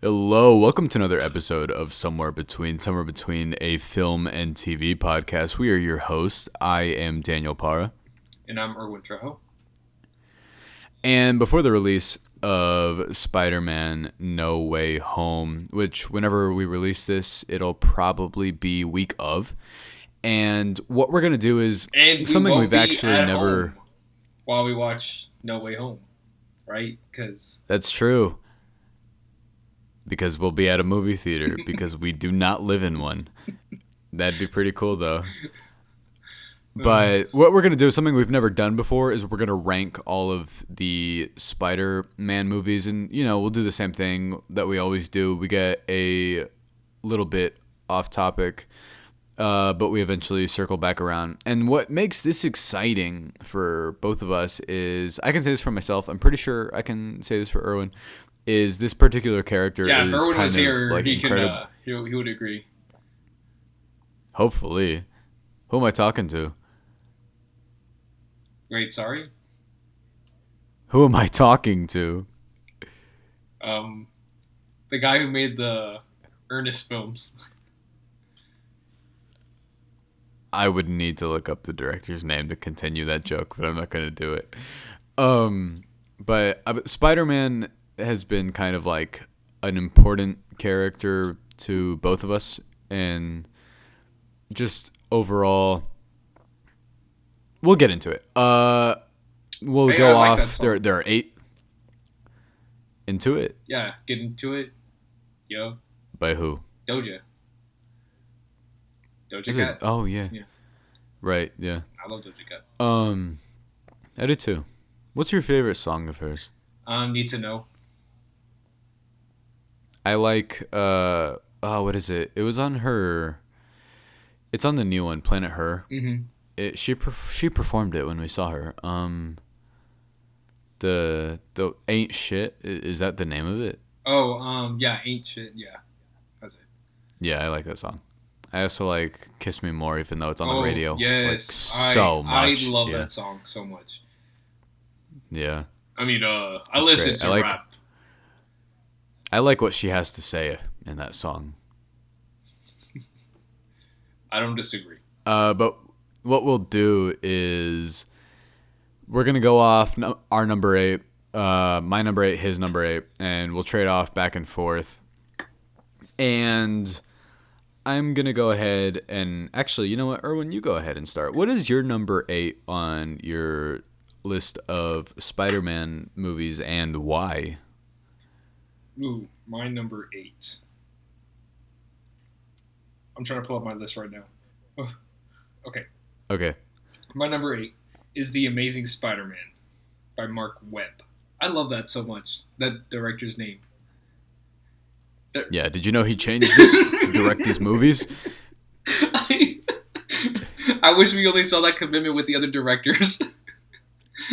Hello, welcome to another episode of Somewhere Between a Film and TV podcast. We are your hosts. I am Daniel Para. And I'm Erwin Trejo. And before the release of Spider-Man No Way Home, which whenever we release this, it'll probably be week of. And what we're going to do is And we something won't we've be actually at never... home while we watch No Way Home, right? Because That's true. Because we'll be at a movie theater because we do not live in one. That'd be pretty cool, though. But what we're going to do is something we've never done before is we're going to rank all of the Spider-Man movies. And, we'll do the same thing that we always do. We get a little bit off topic, but we eventually circle back around. And what makes this exciting for both of us is, I can say this for myself, I'm pretty sure I can say this for Erwin, is this particular character yeah, is if Erwin kind was of here, like he incredible. can he would agree. Hopefully. Who am I talking to? Wait, sorry. Who am I talking to? The guy who made the Ernest films. I would need to look up the director's name to continue that joke, but I'm not going to do it. But Spider-Man has been kind of like an important character to both of us, and just overall, we'll get into it. We'll Hey, go I like off. that song. There are 8 into it. Yeah, get into it. Yo, By who? Doja. Doja Is Cat. it? Oh yeah. Yeah. Right. Yeah. I love Doja Cat. I do too. What's your favorite song of hers? Need to know. I like what is it? It was on her. It's on the new one, Planet Her. Mm-hmm. She performed it when we saw her. The Ain't Shit, is that the name of it? Oh, yeah, ain't shit. Yeah, that's it. Yeah, I like that song. I also like Kiss Me More, even though it's on the Oh, radio. yes, Like, so much. I love Yeah. that song so much. Yeah. I mean, I It's listen great. to rap. I like what she has to say in that song. I don't disagree. But what we'll do is we're gonna go off our number 8, my number 8, his number 8, and we'll trade off back and forth. And I'm gonna go ahead and actually, you know what, Erwin, you go ahead and start. What is your number 8 on your list of Spider-Man movies, and why? Ooh, my number 8. I'm trying to pull up my list right now. Oh, okay. Okay. My number 8 is The Amazing Spider-Man by Mark Webb. I love that so much. That director's name. Yeah, did you know he changed it to direct these movies? I wish we only saw that commitment with the other directors.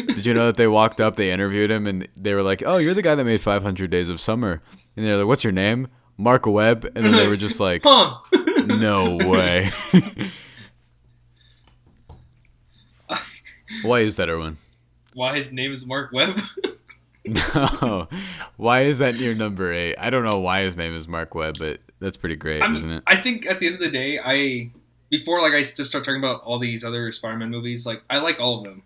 Did you know that they walked up, they interviewed him, and they were like, "Oh, you're the guy that made 500 Days of Summer." And they're like, "What's your name?" Mark Webb. And then they were just like, Huh. "No way." Why is that, Erwin? Why his name is Mark Webb? No. Why is that your number 8? I don't know why his name is Mark Webb, but that's pretty great, isn't it? I think at the end of the day, before I just start talking about all these other Spider-Man movies, like I like all of them.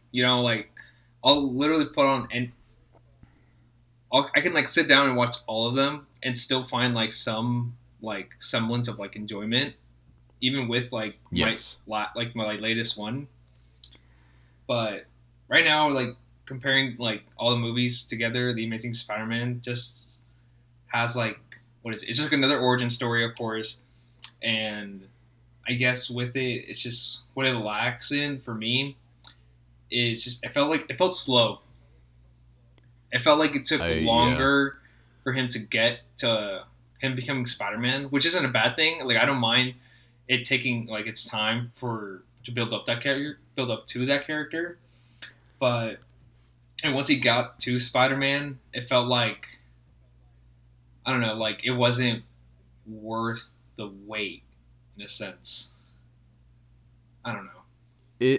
I'll literally put on and I can sit down and watch all of them and still find some semblance of enjoyment, even with Yes. my latest one. But right now, comparing all the movies together, The Amazing Spider-Man just has what is it? It's just another origin story, of course, and I guess with it, it's just what it lacks in for me is just it felt slow. It felt like it took Yeah. longer for him to get to him becoming Spider-Man, which isn't a bad thing. I don't mind it taking its time to build up that character, build up to that character. But and once he got to Spider-Man, it felt like I don't know, it wasn't worth the wait in a sense. I don't know.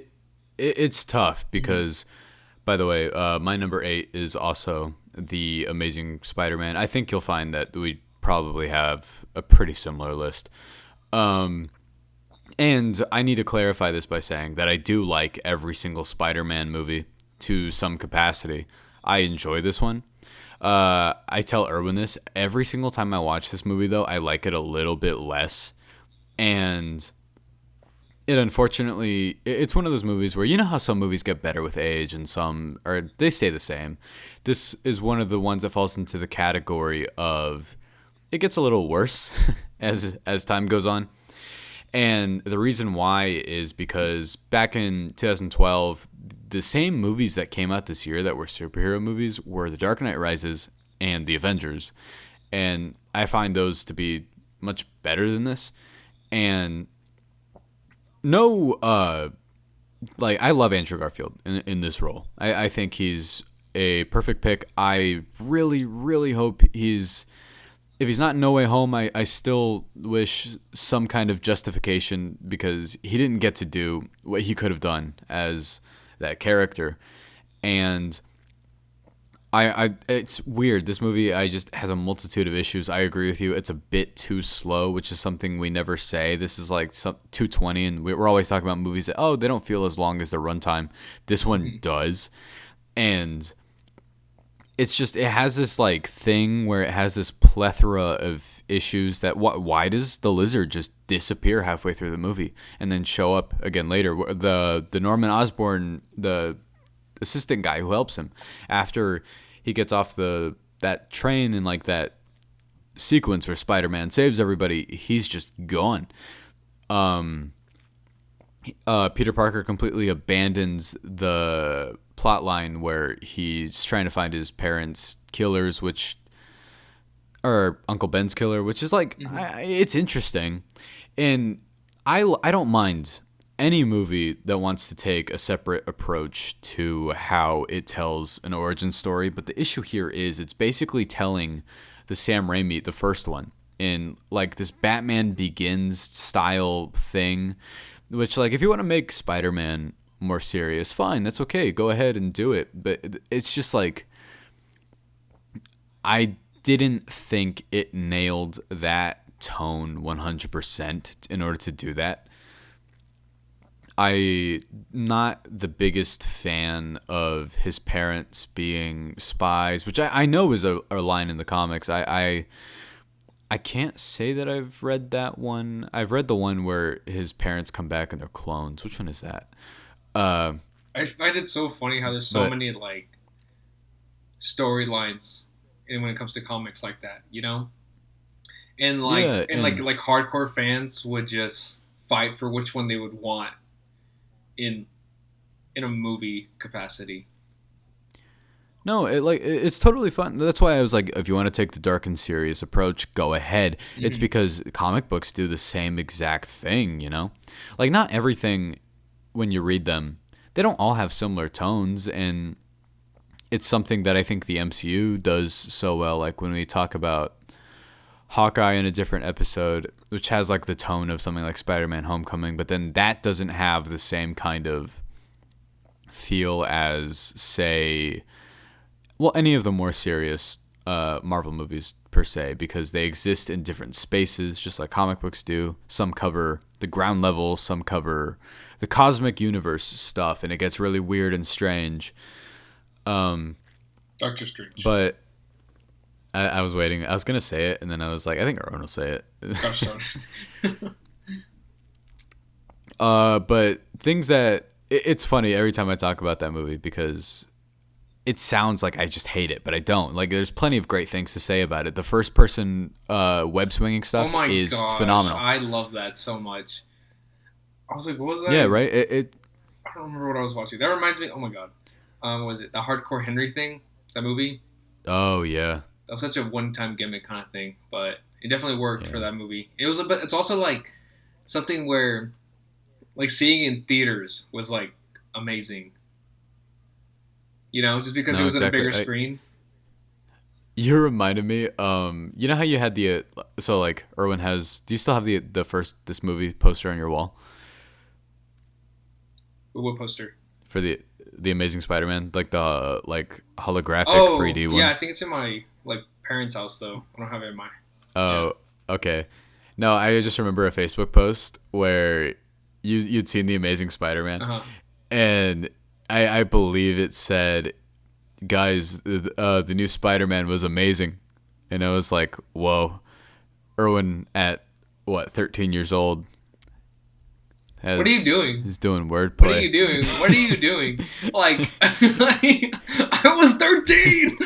It's tough because, by the way, my number 8 is also The Amazing Spider-Man. I think you'll find that we probably have a pretty similar list. Um, and I need to clarify this by saying that I do like every single Spider-Man movie to some capacity. I enjoy this one. I tell Erwin this every single time I watch this movie, though. I like it a little bit less, and it unfortunately it's one of those movies where you know how some movies get better with age and some or they stay the same. This is one of the ones that falls into the category of it gets a little worse as time goes on. And the reason why is because back in 2012, the same movies that came out this year that were superhero movies were The Dark Knight Rises and The Avengers. And I find those to be much better than this. And no, like, I love Andrew Garfield in this role. I think he's a perfect pick. I really, really hope he's if he's not in No Way Home, I still wish some kind of justification because he didn't get to do what he could have done as that character. And it's weird. This movie I just has a multitude of issues. I agree with you. It's a bit too slow, which is something we never say. This is like 220, and we're always talking about movies that, oh, they don't feel as long as the runtime. This one does. And it's just it has this like thing where it has this plethora of issues that why does the lizard just disappear halfway through the movie and then show up again later? The Norman Osborn, the assistant guy who helps him after he gets off that train in like that sequence where Spider-Man saves everybody, he's just gone. Peter Parker completely abandons the plot line where he's trying to find his parents' killers, or Uncle Ben's killer, which is like, it's interesting. And I don't mind any movie that wants to take a separate approach to how it tells an origin story. But the issue here is it's basically telling the Sam Raimi, the first one, in like this Batman Begins style thing, which like if you want to make Spider-Man more serious, fine, that's okay, go ahead and do it. But it's just like I didn't think it nailed that tone 100% in order to do that. I'm not the biggest fan of his parents being spies, which I know is a line in the comics. I can't say that I've read that one. I've read the one where his parents come back and they're clones. Which one is that? I find it so funny how there's so many like storylines when it comes to comics like that, you know? And like like hardcore fans would just fight for which one they would want in a movie capacity. No, it's totally fun. That's why I was like, if you want to take the dark and serious approach, go ahead. Mm-hmm. It's because comic books do the same exact thing, you know? Like not everything when you read them, they don't all have similar tones, and it's something that I think the MCU does so well. Like when we talk about Hawkeye in a different episode, which has like the tone of something like Spider-Man Homecoming, but then that doesn't have the same kind of feel as, say, well, any of the more serious Marvel movies per se, because they exist in different spaces, just like comic books do. Some cover the ground level, some cover the cosmic universe stuff, and it gets really weird and strange. Doctor Strange. But I was waiting. I was going to say it, and then I was like, I think Erwin will say it. Gosh darn it. But things that... It's funny every time I talk about that movie because it sounds like I just hate it, but I don't. Like, there's plenty of great things to say about it. The first-person web-swinging stuff is phenomenal. I love that so much. I was like, what was that? Yeah, right? I don't remember what I was watching. That reminds me... Oh, my God. What was it? The Hardcore Henry thing? That movie? Oh, yeah. That was such a one-time gimmick kind of thing, but it definitely worked for that movie. It was, but it's also like something where, like seeing in theaters was like amazing. You know, just because it was on a bigger screen. You reminded me. You know how you had the so like Erwin has. Do you still have the first this movie poster on your wall? What poster? For the Amazing Spider-Man, like the holographic 3D one. Yeah, I think it's in my like parents' house though. I don't have it in my Oh, okay. No, I just remember a Facebook post where you'd seen the Amazing Spider-Man, Uh-huh. and I believe it said, "Guys, the new Spider-Man was amazing," and I was like, "Whoa." Erwin at what 13 years old What are you doing? he's doing What are wordplay. you doing? What are you doing? Like, I was 13.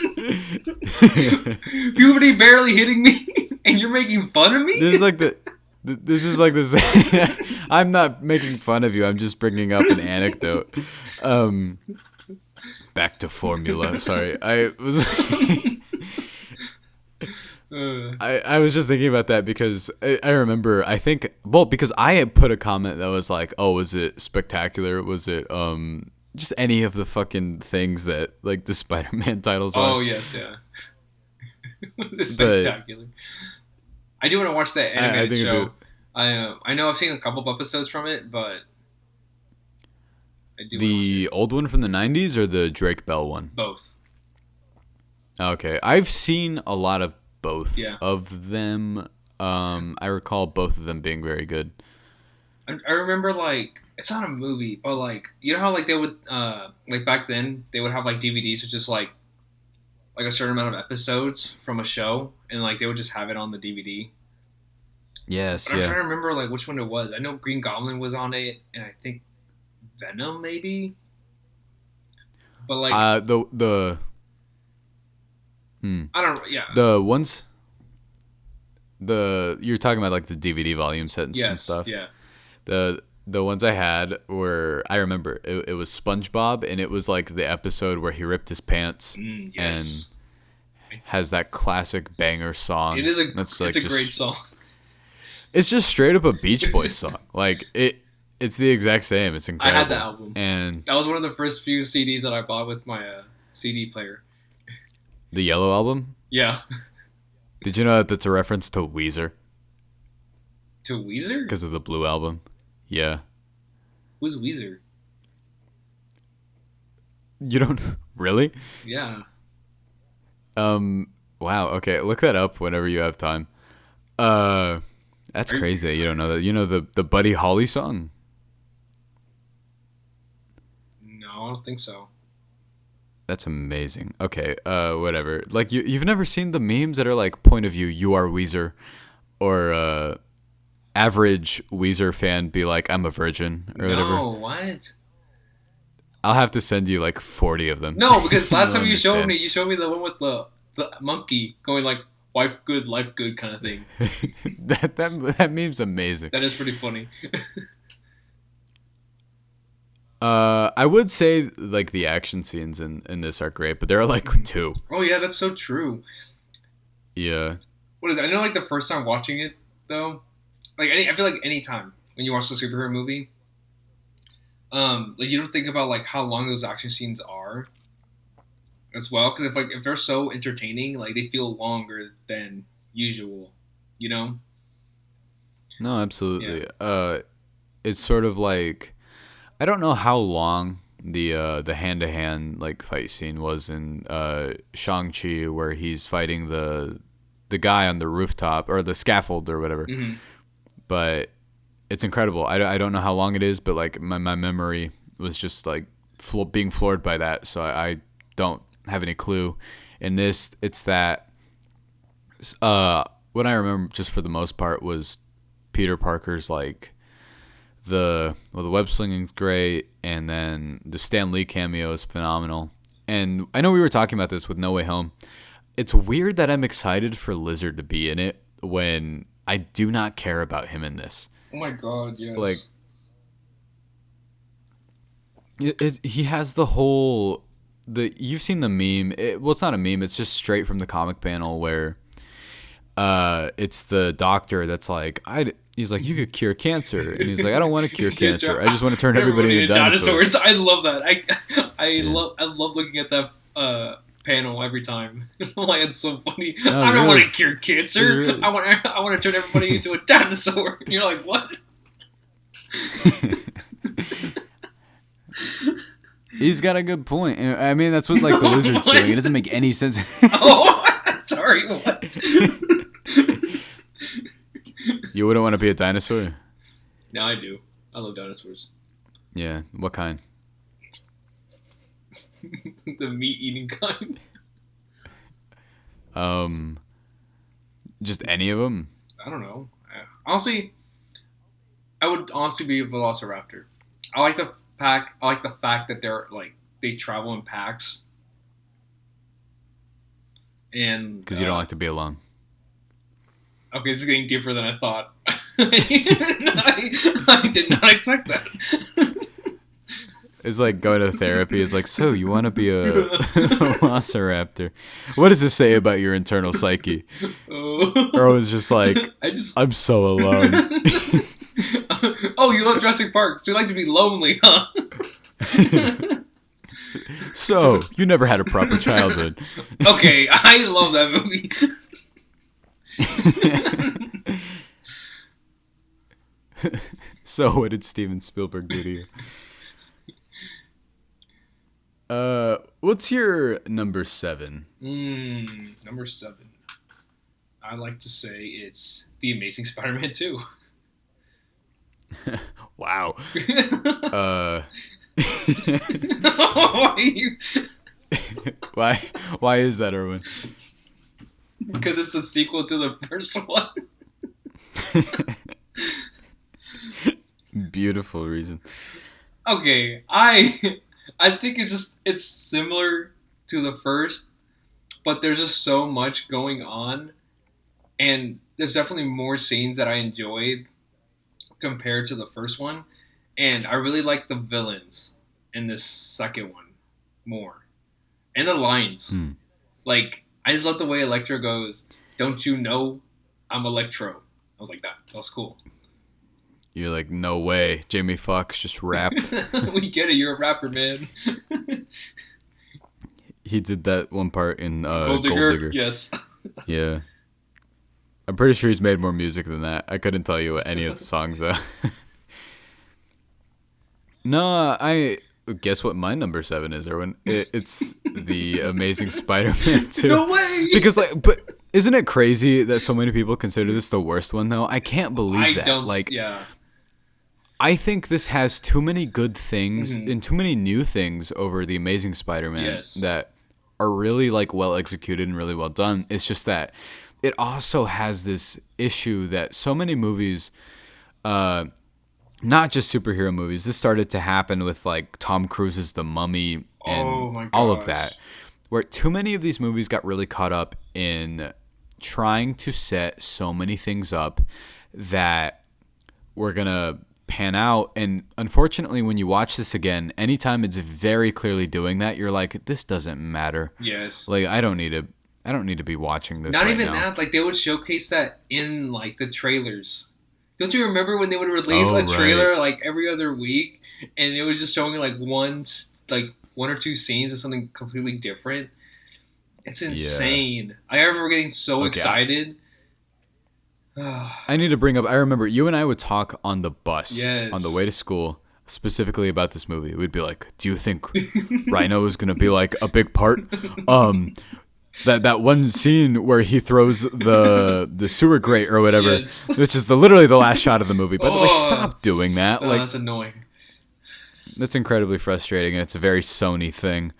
Puberty barely hitting me, and you're making fun of me. This is like this is like this. I'm not making fun of you. I'm just bringing up an anecdote. Back to formula. Sorry, I was. I was just thinking about that because I remember, I think, well, because I had put a comment that was like, oh, was it spectacular? Was it just any of the fucking things that like the Spider-Man titles are? Oh yes, yeah. It's spectacular. I do want to watch that animated show. I know I've seen a couple of episodes from it, but I do. The old one from the 90s or the Drake Bell one? Both. Okay, I've seen a lot of both of them. I recall both of them being very good. I remember, like, it's not a movie, but like, you know how like they would like back then they would have like DVDs of just like a certain amount of episodes from a show, and like they would just have it on the DVD. Yes, but I'm trying to remember like which one it was. I know Green Goblin was on it, and I think Venom maybe. But like I don't yeah. The ones you're talking about like the DVD volume sets and stuff. Yeah. The ones I had were, I remember it was SpongeBob, and it was like the episode where he ripped his pants Yes. and has that classic banger song. It is it's a great song. It's just straight up a Beach Boys song. Like it's the exact same. It's incredible. I had the album, and that was one of the first few CDs that I bought with my CD player. The Yellow Album? Yeah. Did you know that that's a reference to Weezer? To Weezer? Because of the Blue Album. Yeah. Who's Weezer? You don't really? Yeah. Wow. Okay, look that up whenever you have time. That's crazy that you don't know that. You know the Buddy Holly song? No, I don't think so. That's amazing. Okay, whatever. Like you've never seen the memes that are like point of view, you are Weezer, or average Weezer fan be like, I'm a virgin or whatever. No, what? I'll have to send you like 40 of them. No, because last time you showed me the one with the monkey going like wife good, life good kind of thing. that meme's amazing. That is pretty funny. I would say like the action scenes in this are great, but there are like two. Oh yeah, that's so true. Yeah. What is it? I know like the first time watching it though, like I feel like any time when you watch the superhero movie, like you don't think about like how long those action scenes are as well, because if they're so entertaining, like they feel longer than usual, you know? No, absolutely. Yeah. It's sort of like, I don't know how long the hand-to-hand like fight scene was in Shang-Chi, where he's fighting the guy on the rooftop or the scaffold or whatever. Mm-hmm. But it's incredible. I don't know how long it is, but like my memory was just like being floored by that, so I don't have any clue. In this, it's that what I remember just for the most part was Peter Parker's like the web slinging's great, and then the Stan Lee cameo is phenomenal. And I know we were talking about this with No Way Home. It's weird that I'm excited for Lizard to be in it when I do not care about him in this. Oh my god, yes. Like, he has the whole you've seen the meme. Well, it's not a meme. It's just straight from the comic panel where it's the doctor that's like, he's like, you could cure cancer, and he's like, I don't want to cure cancer. I just want to turn everybody into dinosaurs. I love that. I love looking at that panel every time. Like, it's so funny. No, I don't really, want to cure cancer. really. I want to turn everybody into a dinosaur. And you're like, what? He's got a good point. I mean, that's what like the Lizard's doing. It doesn't make any sense. Oh, sorry. What? You wouldn't want to be a dinosaur? Now I do. I love dinosaurs. Yeah. What kind? The meat eating kind. Just any of them? I don't know. Honestly, I would honestly be a velociraptor. I like the fact that they're like they travel in packs. And Because you don't like to be alone. Okay, this is getting deeper than I thought. I did not expect that. It's like going to therapy. It's like, so you want to be a velociraptor? What does this say about your internal psyche? Or it was just like, I'm so alone. Oh, you love Jurassic Park, so you like to be lonely, huh? So, you never had a proper childhood. Okay, I love that movie. So, what did Steven Spielberg do to you? What's your number 7? Number 7. I like to say it's The Amazing Spider-Man 2. Wow. Why is that, Erwin? Because it's the sequel to the first one. Beautiful reason. Okay, I think it's similar to the first, but there's just so much going on, and there's definitely more scenes that I enjoyed compared to the first one, and I really like the villains in this second one more, and the lines. Like, I just love the way Electro goes, "Don't you know I'm Electro?" I was like, that was cool. You're like, no way. Jamie Foxx just rapped. We get it. You're a rapper, man. He did that one part in Gold Digger. Yes. Yeah. I'm pretty sure he's made more music than that. I couldn't tell you what any of the songs are. No, I guess what my number 7 is, Erwin. It's The Amazing Spider-Man 2. No way! Because, like, but isn't it crazy that so many people consider this the worst one, though? I can't believe that. Yeah. I think this has too many good things and too many new things over The Amazing Spider-Man that are really like well executed and really well done. It's just that it also has this issue that so many movies, not just superhero movies, this started to happen with like Tom Cruise's The Mummy and all of that, where too many of these movies got really caught up in trying to set so many things up that we're going to pan out, and unfortunately when you watch this again, anytime it's very clearly doing that, you're like, this doesn't matter. Yes. Like, I don't need to be watching this. Not right even now. that, like they would showcase that in like the trailers. Don't you remember when they would release a trailer like every other week, and it was just showing like one or two scenes of something completely different? It's insane. I remember getting so excited. I need to bring up, I remember you and I would talk on the bus Yes. on the way to school specifically about this movie. We'd be like, do you think Rhino is going to be like a big part? That one scene where he throws the sewer grate or whatever, which is literally the last shot of the movie. By the way, stop doing that. No, that's annoying. That's incredibly frustrating, and it's a very Sony thing.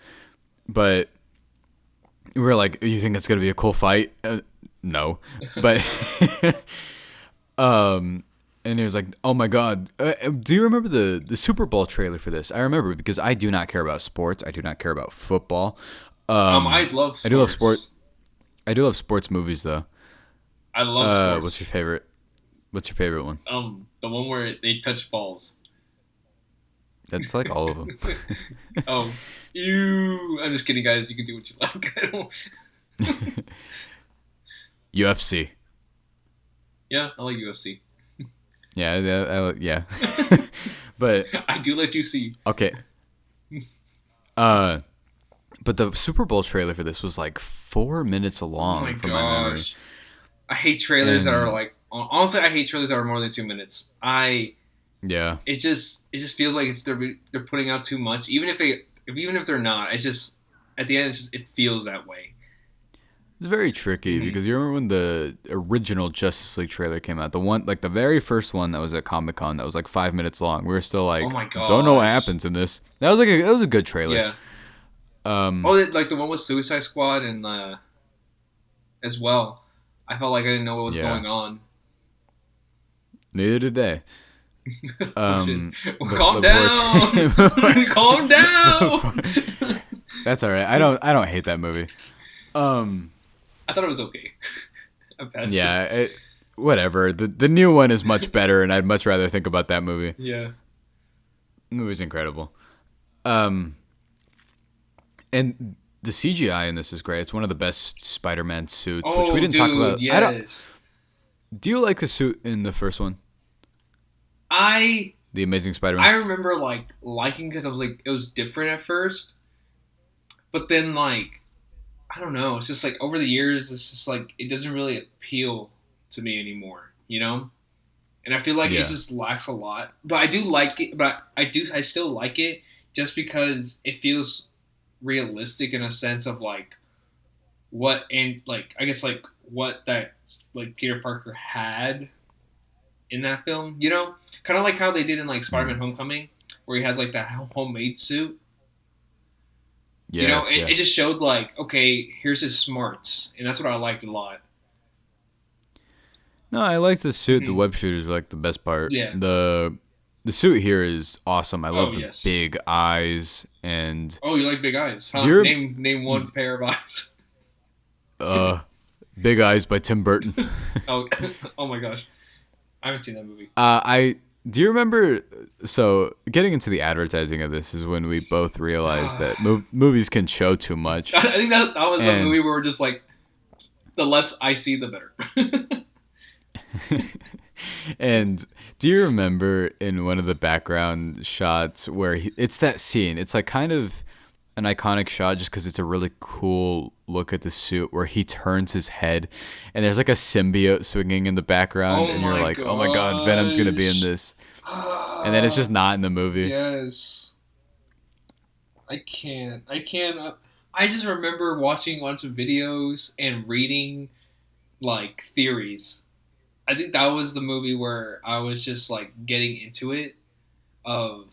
But we were like, you think it's going to be a cool fight? No. But and he was like, oh my god, do you remember the Super Bowl trailer for this? I remember because I do not care about sports. I do not care about football. I love sports. I do love sport. I do love sports movies though. I love sports. What's your favorite one? The one where they touch balls. That's like all of them. Oh, I'm just kidding, guys. You can do what you like. I don't. UFC. Yeah, I like UFC. Yeah. But I do let you see. Okay. But the Super Bowl trailer for this was like 4 minutes long. Oh my from gosh. my memory. I hate trailers that are like. Honestly, I hate trailers that are more than 2 minutes. Yeah. It just feels like they're putting out too much. Even if they're not, it's just at the end it feels that way. It's very tricky Hmm. because you remember when the original Justice League trailer came out, the one like the very first one that was at Comic Con that was like 5 minutes long. We were still Oh like, my don't know what gosh. happens in this. That was a good trailer. Yeah. Um, Oh, like the one with Suicide Squad and as well. I felt like I didn't know what was yeah, going on. neither did they. Oh shit! Calm Before it's down. Calm down. before- that's all right. I don't hate that movie. Um, I thought it was okay. I passed it. yeah, whatever. The new one is much better, and I'd much rather think about that movie. Yeah. The movie's incredible. Um, and the CGI in this is great. It's one of the best Spider-Man suits, which we Oh, didn't talk dude, about. I don't. yes. Do you like the suit in the first one, I The Amazing Spider-Man? I remember like liking because I was like it was different at first, but then like I don't know. It's just like over the years, it's just like it doesn't really appeal to me anymore. You know. And I feel like it Yeah. just lacks a lot. But I do like it. But I still like it just because it feels realistic in a sense of like what and like I guess like what that like Peter Parker had in that film. You know, kind of like how they did in like Spider-Man: Mm. Homecoming, where he has like that homemade suit. You know, Yes, it yes. just showed like okay, here's his smarts, and that's what I liked a lot. No, I like the suit. The Hmm. web shooters are like the best part. Yeah. The suit here is awesome. I Oh love the yes. big eyes and Oh, you like big eyes, huh? do Name one pair of eyes. uh Big Eyes by Tim Burton. Oh, oh my gosh, I haven't seen that movie. I do you remember? So getting into the advertising of this is when we both realized that movies can show too much. I think that was a And movie where we're just like, the less I see, the better. and do you remember in one of the background shots where it's that scene? It's like kind of an iconic shot just because it's a really cool look at the suit where he turns his head and there's like a symbiote swinging in the background Oh and you're my like, oh my god, Venom's gonna be in gosh. this, and then it's just not in the movie. Yes. I can't. I can't. I just remember watching lots of videos and reading like theories. I think that was the movie where I was just like getting into it of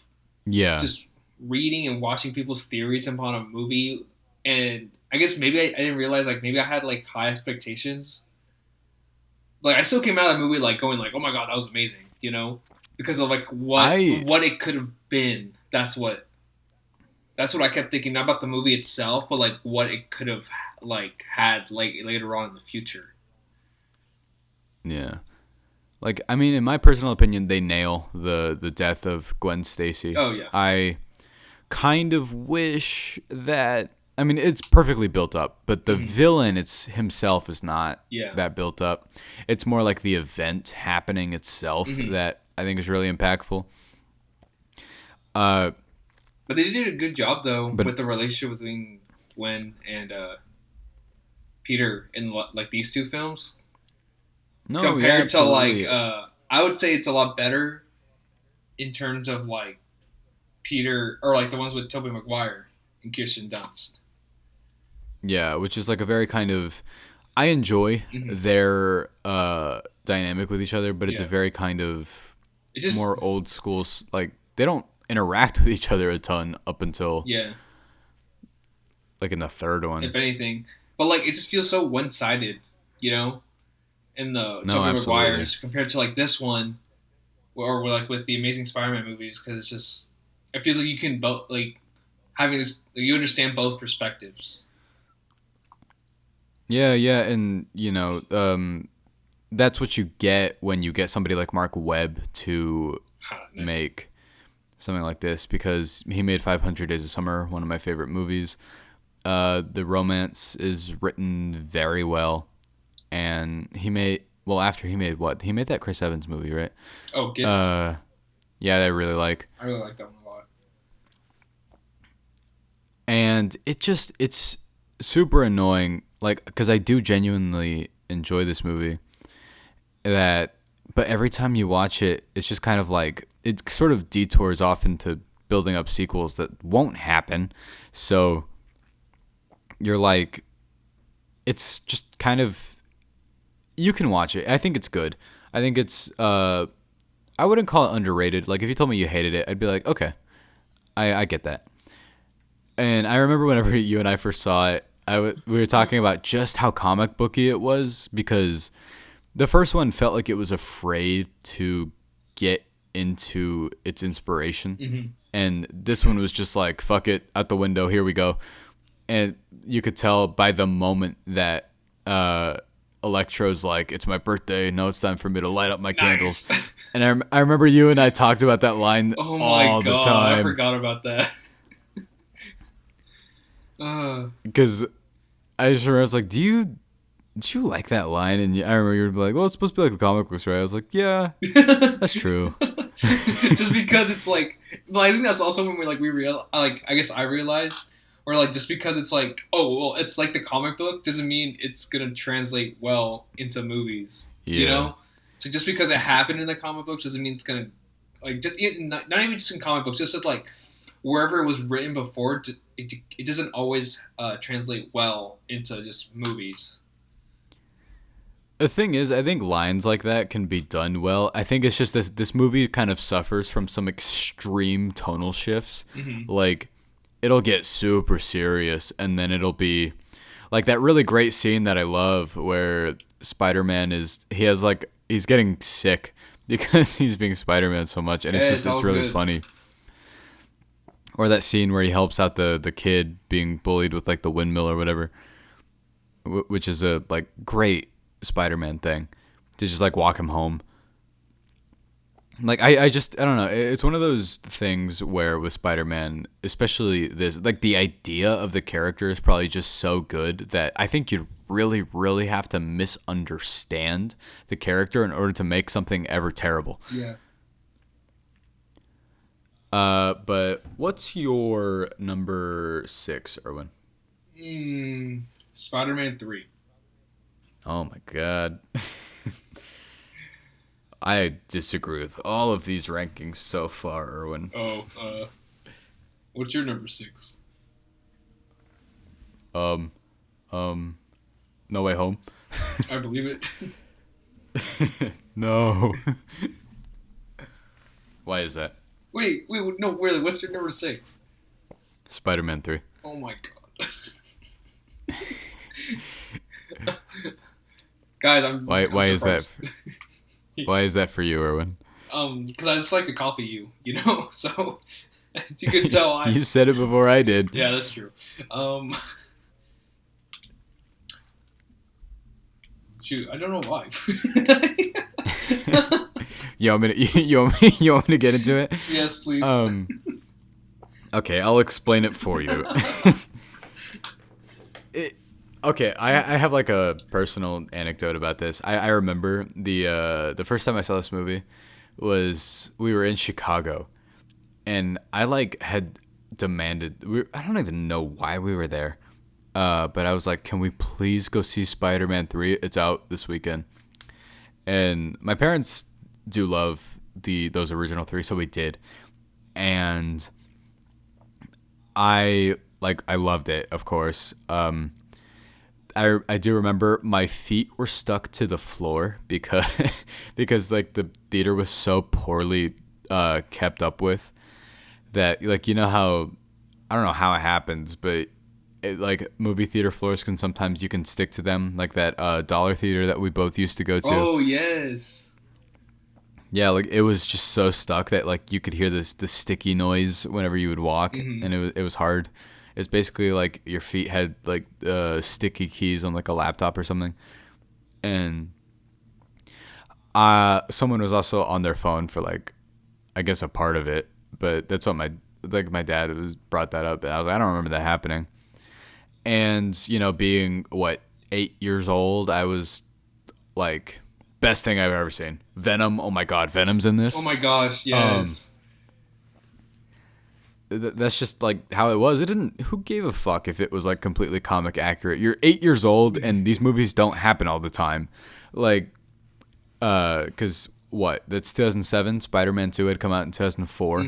Yeah, just reading and watching people's theories upon a movie, and I guess maybe I didn't realize like maybe I had like high expectations. Like I still came out of that movie like going like, oh my god, that was amazing, you know, because of like I what it could have been. That's what I kept thinking, not about the movie itself, but like what it could have like had like later on in the future. yeah. Like I mean, in my personal opinion, they nail the death of Gwen Stacy. Oh yeah. I kind of wish that I mean it's perfectly built up, but the Mhm. villain it's himself is not Yeah. that built up. It's more like the event happening itself Hmm. that I think is really impactful. Uh But they did a good job though but with the relationship between Gwen and Peter in like these two films no, yeah, compared to like absolutely. I would say it's a lot better in terms of like Peter or like the ones with Tobey Maguire and Kirsten Dunst. Yeah, which is like a very kind of I enjoy Hmm. their dynamic with each other, but it's a Yeah, very kind of it's just more old school like they don't interact with each other a ton up until yeah, like in the third one. if anything, but like it just feels so one sided, you know, in the No, Tobey absolutely. Maguire's compared to like this one or like with the Amazing Spider-Man movies because it's just it feels like you can both like having this you understand both perspectives. Yeah, yeah, and that's what you get when you get somebody like Mark Webb to Ha, nice. make something like this because he made 500 Days of Summer, one of my favorite movies. The romance is written very well, and he made well after he made what he made that Chris Evans movie, right? Oh, Gift. Uh, yeah, I really like, I really like that one a lot. and it's super annoying, like because I do genuinely enjoy this movie. That, but every time you watch it, it's just kind of like it sort of detours off into building up sequels that won't happen. So you're like, it's just kind of, you can watch it. I think it's good. I think it's I wouldn't call it underrated. Like if you told me you hated it, I'd be like, okay, I get that. And I remember whenever you and I first saw it, we were talking about just how comic booky it was, because the first one felt like it was afraid to get into its inspiration. And this one was just like, fuck it, out the window, here we go. And you could tell by the moment that Electro's like, it's my birthday, now it's time for me to light up my candles. And I remember you and I talked about that line Oh my all god, the time. I forgot about that. Because I just remember, I was like, did you like that line? And I remember you were like, well, it's supposed to be like the comic books, right? I was like, yeah, that's true. Just because it's like, well, I think that's also when we real, like, I guess I realized, or like, just because it's like, oh, well, it's like the comic book doesn't mean it's gonna translate well into movies. Yeah. You know, so just because it happened in the comic books doesn't mean it's gonna, like, just, not even just in comic books, just as like wherever it was written before, it doesn't always translate well into just movies. The thing is, I think lines like that can be done well. I think it's just this movie kind of suffers from some extreme tonal shifts. Like, it'll get super serious, and then it'll be like that really great scene that I love where Spider-Man he's getting sick because he's being Spider-Man so much, and it's really good. Funny. Or that scene where he helps out the kid being bullied with like the windmill or whatever, which is a like great Spider-Man thing to just like walk him home. Like I don't know, it's one of those things where with Spider-Man, especially this, like the idea of the character is probably just so good that I think you'd really have to misunderstand the character in order to make something ever terrible. Yeah. But what's your number 6, Erwin? Spider-Man 3. Oh my god. I disagree with all of these rankings so far, Erwin. What's your number 6? No Way Home. I believe it. No. Why is that? Wait, no, really, what's your number 6? Spider-Man 3. Oh my god. Guys, Why is that? Why is that for you, Erwin? Because I just like to copy you, you know? So, as you can tell, You said it before I did. Yeah, that's true. Shoot, I don't know why. You want me to get into it? Yes, please. Okay, I'll explain it for you. Okay, I have like a personal anecdote about this. I remember the first time I saw this movie was we were in Chicago, and I like had demanded. I don't even know why we were there, but I was like, "Can we please go see Spider-Man 3? It's out this weekend." And my parents do love those original 3, so we did, and I loved it, of course. I do remember my feet were stuck to the floor because like the theater was so poorly kept up with that, like, you know how, I don't know how it happens, but like movie theater floors can sometimes, you can stick to them, like that dollar theater that we both used to go to. Oh yes. Yeah, like it was just so stuck that like you could hear the sticky noise whenever you would walk, and it was hard. It's basically like your feet had like sticky keys on like a laptop or something, and someone was also on their phone for like, I guess, a part of it. But that's what my dad brought that up, and I was like, I don't remember that happening. And you know, being 8 years old, I was like, best thing I've ever seen. Venom. Oh my god, Venom's in this. Oh my gosh, yes. That's just like how it was. It didn't. Who gave a fuck if it was like completely comic accurate? You're 8 years old, and these movies don't happen all the time. Like, because that's 2007. Spider-Man 2 had come out in 2004,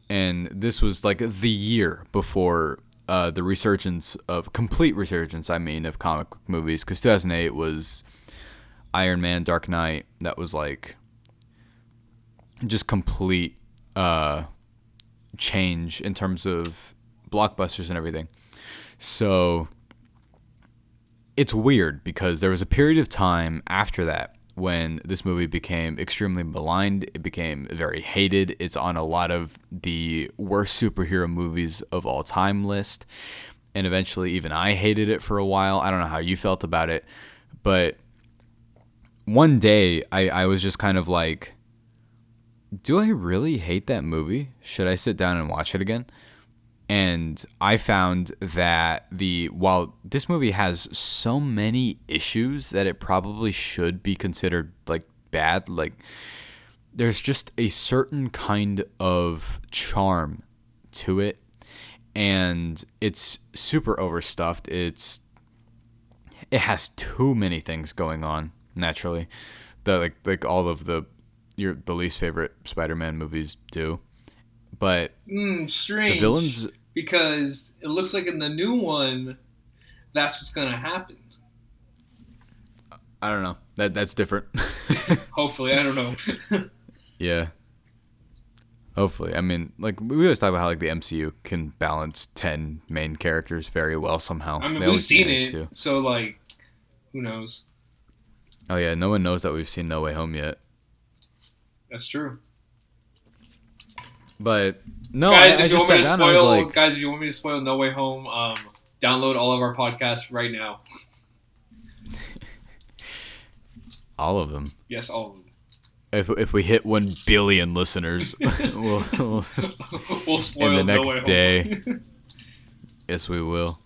and this was like the year before the resurgence of complete resurgence. I mean, of comic book movies, because 2008 was Iron Man, Dark Knight. That was like just complete change in terms of blockbusters and everything. So it's weird because there was a period of time after that when this movie became extremely maligned. It became very hated. It's on a lot of the worst superhero movies of all time list. And eventually even I hated it for a while. I don't know how you felt about it. But one day I was just kind of like, do I really hate that movie? Should I sit down and watch it again? And I found that while this movie has so many issues that it probably should be considered like bad, like there's just a certain kind of charm to it, and it's super overstuffed. It has too many things going on naturally, that like all of the least favorite Spider-Man movies do. But Strange. the villains, because it looks like in the new one, that's what's gonna happen. I don't know. That's different. Hopefully, I don't know. Yeah. Hopefully. I mean, like we always talk about how like the MCU can balance 10 main characters very well somehow. I mean, They we've always seen manage it, to. so like, who knows? Oh yeah, no one knows that we've seen No Way Home yet. That's true. But no, guys, I if you just want me to sat down and I spoil, was like, guys, if you want me to spoil No Way Home, download all of our podcasts right now. all of them. Yes, all of them. If we hit 1 billion listeners, we'll We'll spoil in the No next Way day. Home. Yes, we will.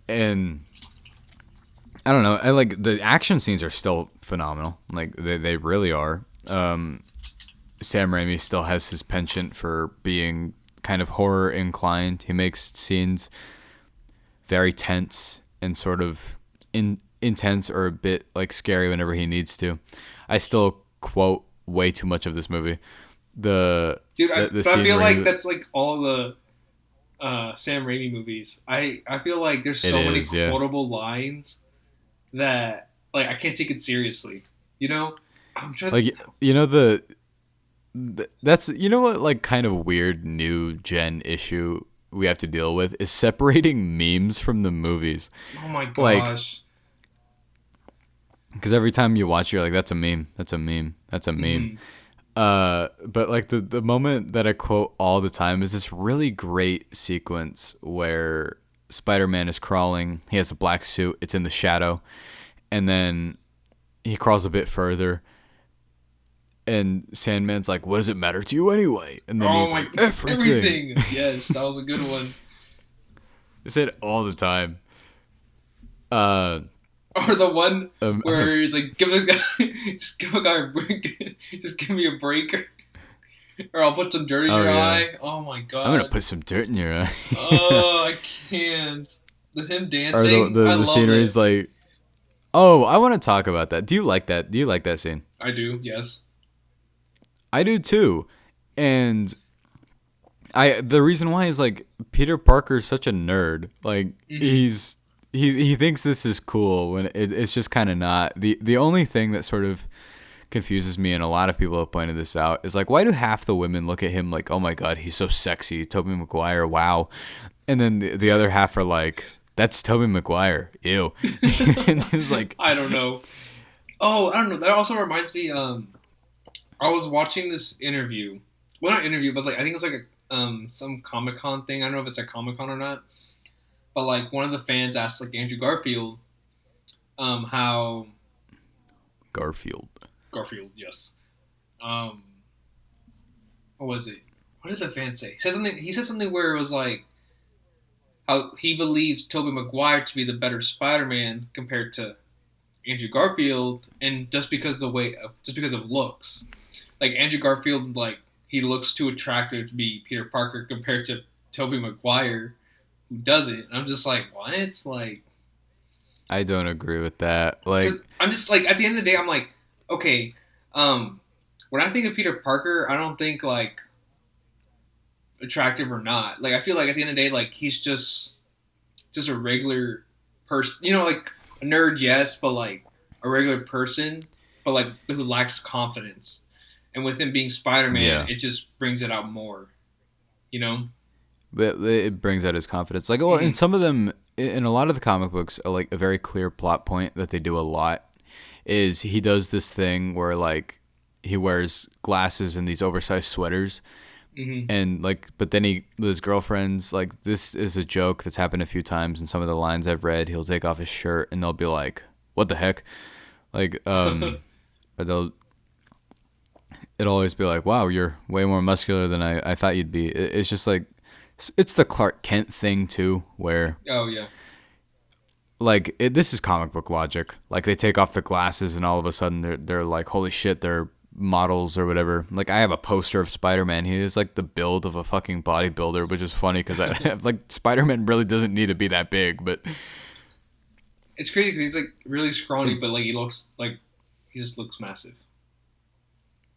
And I don't know. I like the action scenes are still phenomenal. Like they really are. Sam Raimi still has his penchant for being kind of horror inclined. He makes scenes very tense and sort of intense or a bit like scary whenever he needs to. I still quote way too much of this movie. Dude, the but scene I feel where like that's like all the Sam Raimi movies. I feel like there's so many quotable lines that like I can't take it seriously. You know, I'm trying. Like you know that's you know what like kind of weird new gen issue we have to deal with is separating memes from the movies. Oh my Like, gosh. because every time you watch, you're like, "That's a meme. That's a meme. That's a meme." But like the moment that I quote all the time is this really great sequence where Spider-Man is crawling. He has a black suit. It's in the shadow, and then he crawls a bit further, and Sandman's like, "What does it matter to you anyway?" And then he's like, "Everything." Yes, that was a good one. I say it all the time. Or the one where he's like, just give a guy a break. Just give me a break. Or I'll put some dirt in your eye. Oh my god. I'm going to put some dirt in your eye. Oh, I can't. Him dancing, or the scenery is like, oh, I want to talk about that. Do you like that? Do you like that scene? I do, yes. I do too. And the reason why is like Peter Parker is such a nerd. Like he thinks this is cool when it's just kind of not. The only thing that sort of confuses me, and a lot of people have pointed this out, is like, why do half the women look at him like, oh my god, he's so sexy, Tobey Maguire, wow, and then the other half are like, that's Tobey Maguire, ew. And it's like, I don't know. Oh, I don't know. That also reminds me. I was watching this interview. Well, not interview, but like I think it was like some Comic-Con thing. I don't know if it's a Comic-Con or not. But like one of the fans asked like Andrew Garfield, how Garfield, yes. What was it? What did the fan say? He said something where it was like how he believes Tobey Maguire to be the better Spider-Man compared to Andrew Garfield, and just because of looks. Like Andrew Garfield, like he looks too attractive to be Peter Parker compared to Tobey Maguire, who doesn't. And I'm just like, what? Like, I don't agree with that. Like, I'm just like, at the end of the day, I'm like, okay, when I think of Peter Parker, I don't think like attractive or not. Like I feel like at the end of the day, like he's just a regular person. You know, like a nerd, yes, but like a regular person, but like who lacks confidence. And with him being Spider-Man, Yeah. it just brings it out more. You know. But it brings out his confidence. Like, oh, and Mm-hmm. some of them, in a lot of the comic books, are like a very clear plot point that they do a lot. Is he does this thing where like he wears glasses and these oversized sweaters, Mm-hmm. and like, but then he with his girlfriends, like this is a joke that's happened a few times. In some of the lines I've read, he'll take off his shirt and they'll be like, "What the heck?" Like, but they'll it'll always be like, "Wow, you're way more muscular than I thought you'd be." It's just like it's the Clark Kent thing too, where Oh yeah. like this is comic book logic. Like they take off the glasses and all of a sudden they're like, "Holy shit, they're models or whatever." Like I have a poster of Spider-Man. He is like the build of a fucking bodybuilder, which is funny because I have like Spider-Man really doesn't need to be that big, but It's crazy because he's like really scrawny, it, but like he looks like he just looks massive.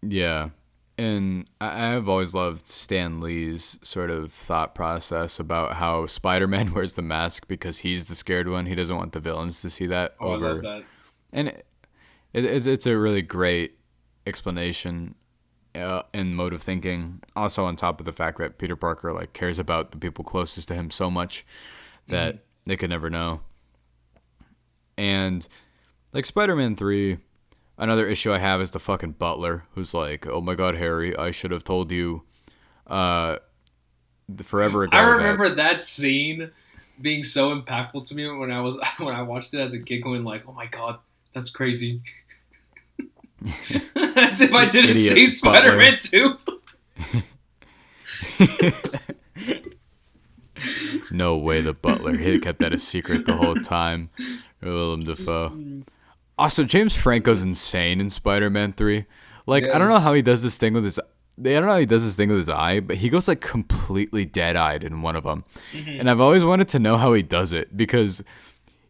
yeah. And I've always loved Stan Lee's sort of thought process about how Spider-Man wears the mask because he's the scared one. He doesn't want the villains to see that Oh, I love over. that. And it's a really great explanation and mode of thinking. Also, on top of the fact that Peter Parker like cares about the people closest to him so much Mm-hmm. that they could never know. And like Spider-Man 3, another issue I have is the fucking butler who's like, "Oh my god, Harry, I should have told you uh forever I ago that." remember that scene being so impactful to me when I was when I watched it as a kid, going like, "Oh my god, that's crazy." As if I didn't see Idiot butler. Spider-Man 2. No way, the butler. He kept that a secret the whole time. Willem Dafoe. Also, James Franco's insane in Spider-Man 3. Like, I don't know how Yes. he does this thing with his. I don't know how he does this thing with his eye, but he goes like completely dead-eyed in one of them, Mm-hmm. and I've always wanted to know how he does it because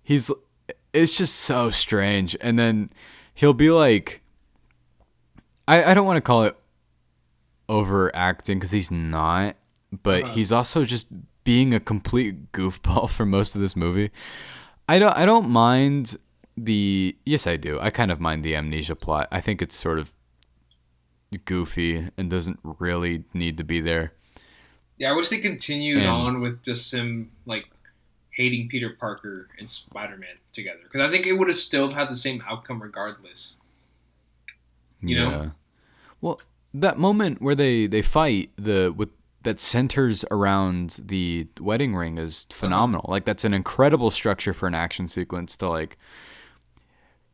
he's. It's just so strange, and then he'll be like, I don't want to call it overacting because he's not, but Uh-huh. he's also just being a complete goofball for most of this movie. I don't mind the yes I do. I kind of mind the amnesia plot. I think it's sort of goofy and doesn't really need to be there. Yeah, I wish they continued And on with just him like hating Peter Parker and Spider-Man together because I think it would have still had the same outcome regardless. You know? yeah. Well, that moment where they fight the with that centers around the wedding ring is Uh huh. phenomenal. Like that's an incredible structure for an action sequence to like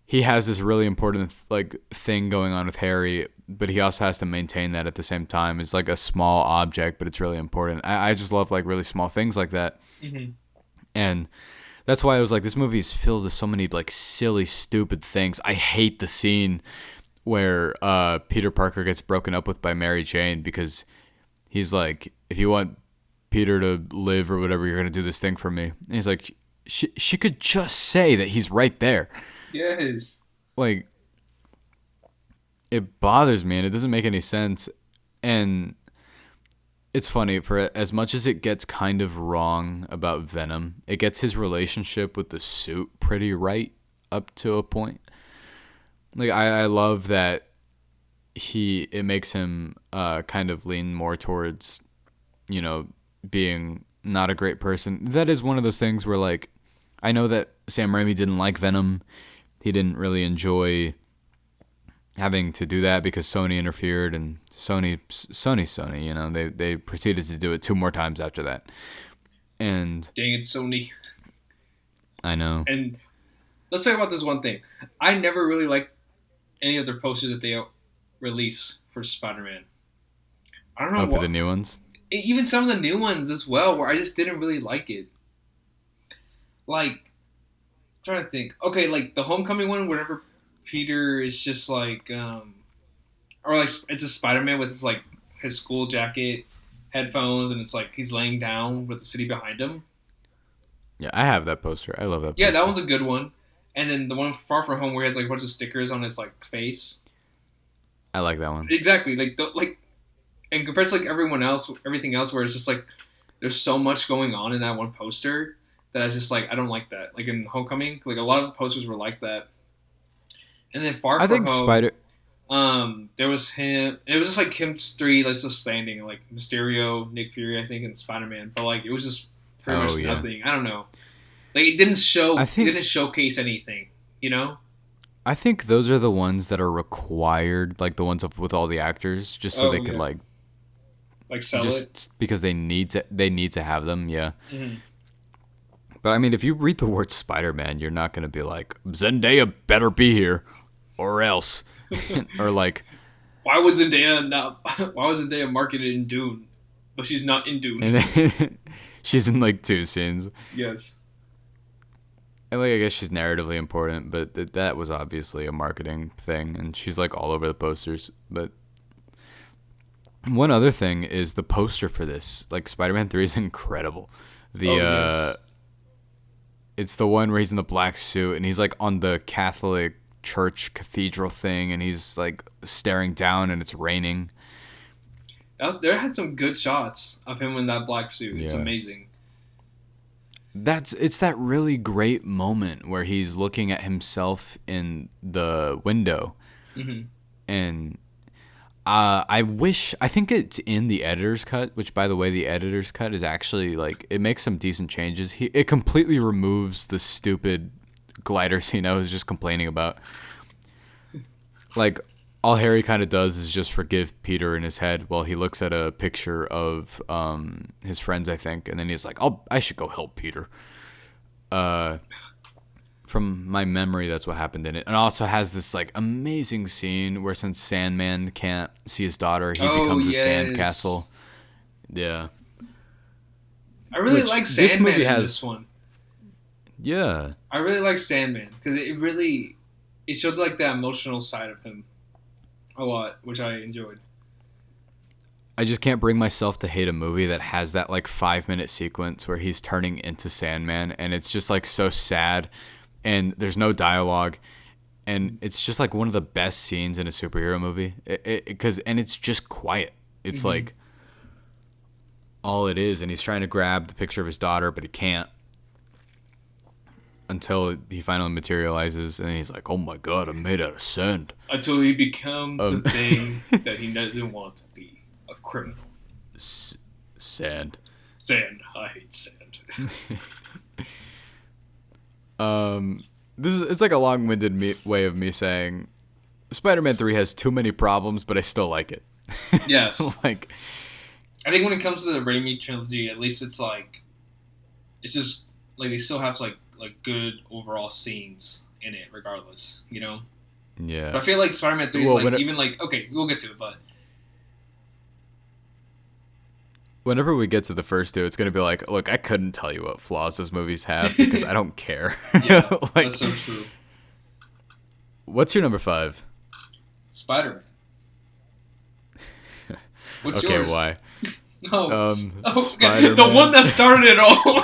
he has this really important like thing going on with Harry, but he also has to maintain that at the same time. It's like a small object, but it's really important. I just love like really small things like that, Mm-hmm. and that's why I was like, this movie is filled with so many like silly, stupid things. I hate the scene where Peter Parker gets broken up with by Mary Jane because he's like, if you want Peter to live or whatever, you're gonna do this thing for me. And he's like, she could just say that he's right there. Yes. Like it bothers me and it doesn't make any sense. And it's funny for as much as it gets kind of wrong about Venom, it gets his relationship with the suit pretty right up to a point. Like I love that it makes him kind of lean more towards, you know, being not a great person. That is one of those things where like I know that Sam Raimi didn't like Venom. He didn't really enjoy having to do that because Sony interfered and Sony, you know, they proceeded to do it two more times after that. And Dang it, Sony. I know. And let's talk about this one thing. I never really liked any of their posters that they release for Spider-Man. I don't know Oh, for the what. new ones? Even some of the new ones as well, where I just didn't really like it. Like, I'm trying to think. Okay, like the Homecoming one, whenever Peter is just like, or like it's a Spider-Man with his like his school jacket, headphones, and it's like he's laying down with the city behind him. Yeah, I have that poster. I love that Yeah, that poster. one's a good one. And then the one Far From Home where he has like a bunch of stickers on his like face. I like that one. Exactly, like and compared to like everyone else, everything else, where it's just like there's so much going on in that one poster that I was just like I don't like that. Like in Homecoming, like a lot of the posters were like that, and then Far I From think Home, Spider. there was him. It was just like him three, like just standing, like Mysterio, Nick Fury, I think, and Spider Man. But like it was just pretty Oh much yeah. nothing. I don't know. Like it didn't show. I It think didn't showcase anything. You know? I think those are the ones that are required, like the ones with all the actors, just so they Oh could yeah. like Like sell it. just because they need to have them. Yeah. Mm-hmm. But I mean, if you read the word Spider-Man, you're not gonna be like Zendaya better be here, or else, or like, Why was Zendaya not? Why was Zendaya marketed in Dune, but she's not in Dune? and then she's in like 2 scenes, Yes. and like I guess she's narratively important, but that was obviously a marketing thing, and she's like all over the posters. But one other thing is the poster for this, like Spider-Man 3 is incredible. The Oh yes. It's the one where he's in the black suit and he's like on the Catholic church cathedral thing and he's like staring down and it's raining. There had some good shots of him in that black suit. It's Yeah. amazing. It's that really great moment where he's looking at himself in the window Hmm. and I think it's in the editor's cut, which by the way, the editor's cut is actually like it makes some decent changes. It completely removes the stupid glider scene I was just complaining about. Like all Harry kind of does is just forgive Peter in his head while he looks at a picture of his friends, I think, and then he's like, I should go help Peter." From my memory, that's what happened in it. And it also has this like amazing scene where since Sandman can't see his daughter, he Oh becomes a yes. sandcastle. Yeah. I really Which like this Sandman movie in has. this one. Yeah. I really like Sandman because it showed like that emotional side of him a lot, which I enjoyed. I just can't bring myself to hate a movie that has that like 5-minute sequence where he's turning into Sandman and it's just like so sad and there's no dialogue and it's just like one of the best scenes in a superhero movie. And it's just quiet. It's Hmm. like all it is and he's trying to grab the picture of his daughter but he can't until he finally materializes and he's like, "Oh my god, I'm made out of sand." Until he becomes the Um, thing that he doesn't want to be, a criminal. Sand. Sand. I hate sand. It's like a long-winded way of me saying Spider-Man 3 has too many problems, but I still like it. Yes. Like, I think when it comes to the Raimi trilogy, at least it's just like they still have like good overall scenes in it, regardless, you know. yeah. But I feel like Spider-Man 3 is Well, like even like okay, we'll get to it, but whenever we get to the first two, it's gonna be like, look, I couldn't tell you what flaws those movies have because I don't care. yeah, Like, that's so true. what's your number 5? Spider-Man. What's Okay, yours? why? No. Oh, Spider-Man. the one that started it all.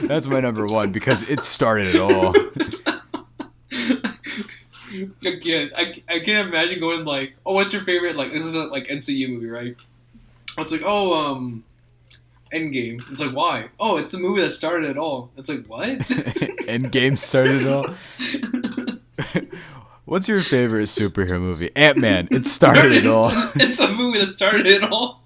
That's my number 1 because it started it all. Again, I can't imagine going like, oh, what's your favorite? Like, this is a like MCU movie, right? It's like, oh, Endgame. It's like, why? Oh, it's the movie that started it all. It's like, what? Endgame started it all. What's your favorite superhero movie? Ant-Man. It started it all. It's a movie that started it all.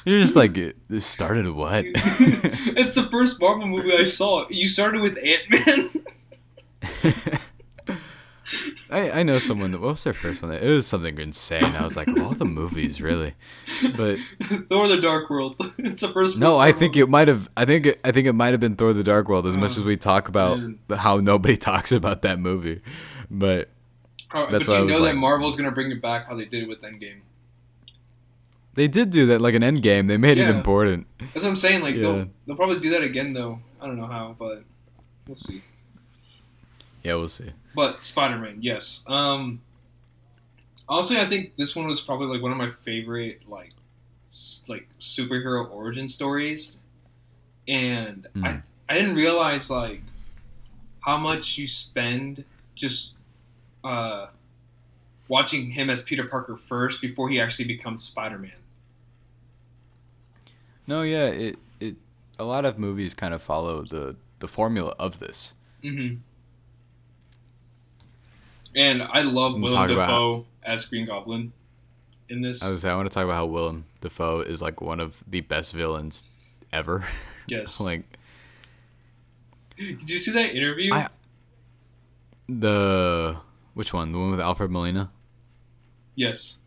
You're just like, this started what? It's the first Marvel movie I saw. You started with Ant-Man. I know someone that, what was their first one? It was something insane. I was like, all the movies, really? But Thor: The Dark World. It's the first. no, I Marvel think movie. it might have. I think it might have been Thor: The Dark World. As much as we talk about man. how nobody talks about that movie, but that's But why I you was know that like, Marvel's gonna bring it back how they did it with Endgame. they did do that like an Endgame. They made it Yeah. important. That's what I'm saying. Like Yeah. they'll probably do that again though. I don't know how, but we'll see. Yeah, we'll see. But Spider-Man, yes. Honestly, I think this one was probably like one of my favorite like superhero origin stories, and I didn't realize like how much you spend just watching him as Peter Parker first before he actually becomes Spider-Man. No, yeah, it a lot of movies kind of follow the formula of this. Mm-hmm. And I love Willem Dafoe as Green Goblin in this. I want to talk about how Willem Dafoe is like one of the best villains ever. Yes. Like, did you see that interview? Which one? The one with Alfred Molina? Yes.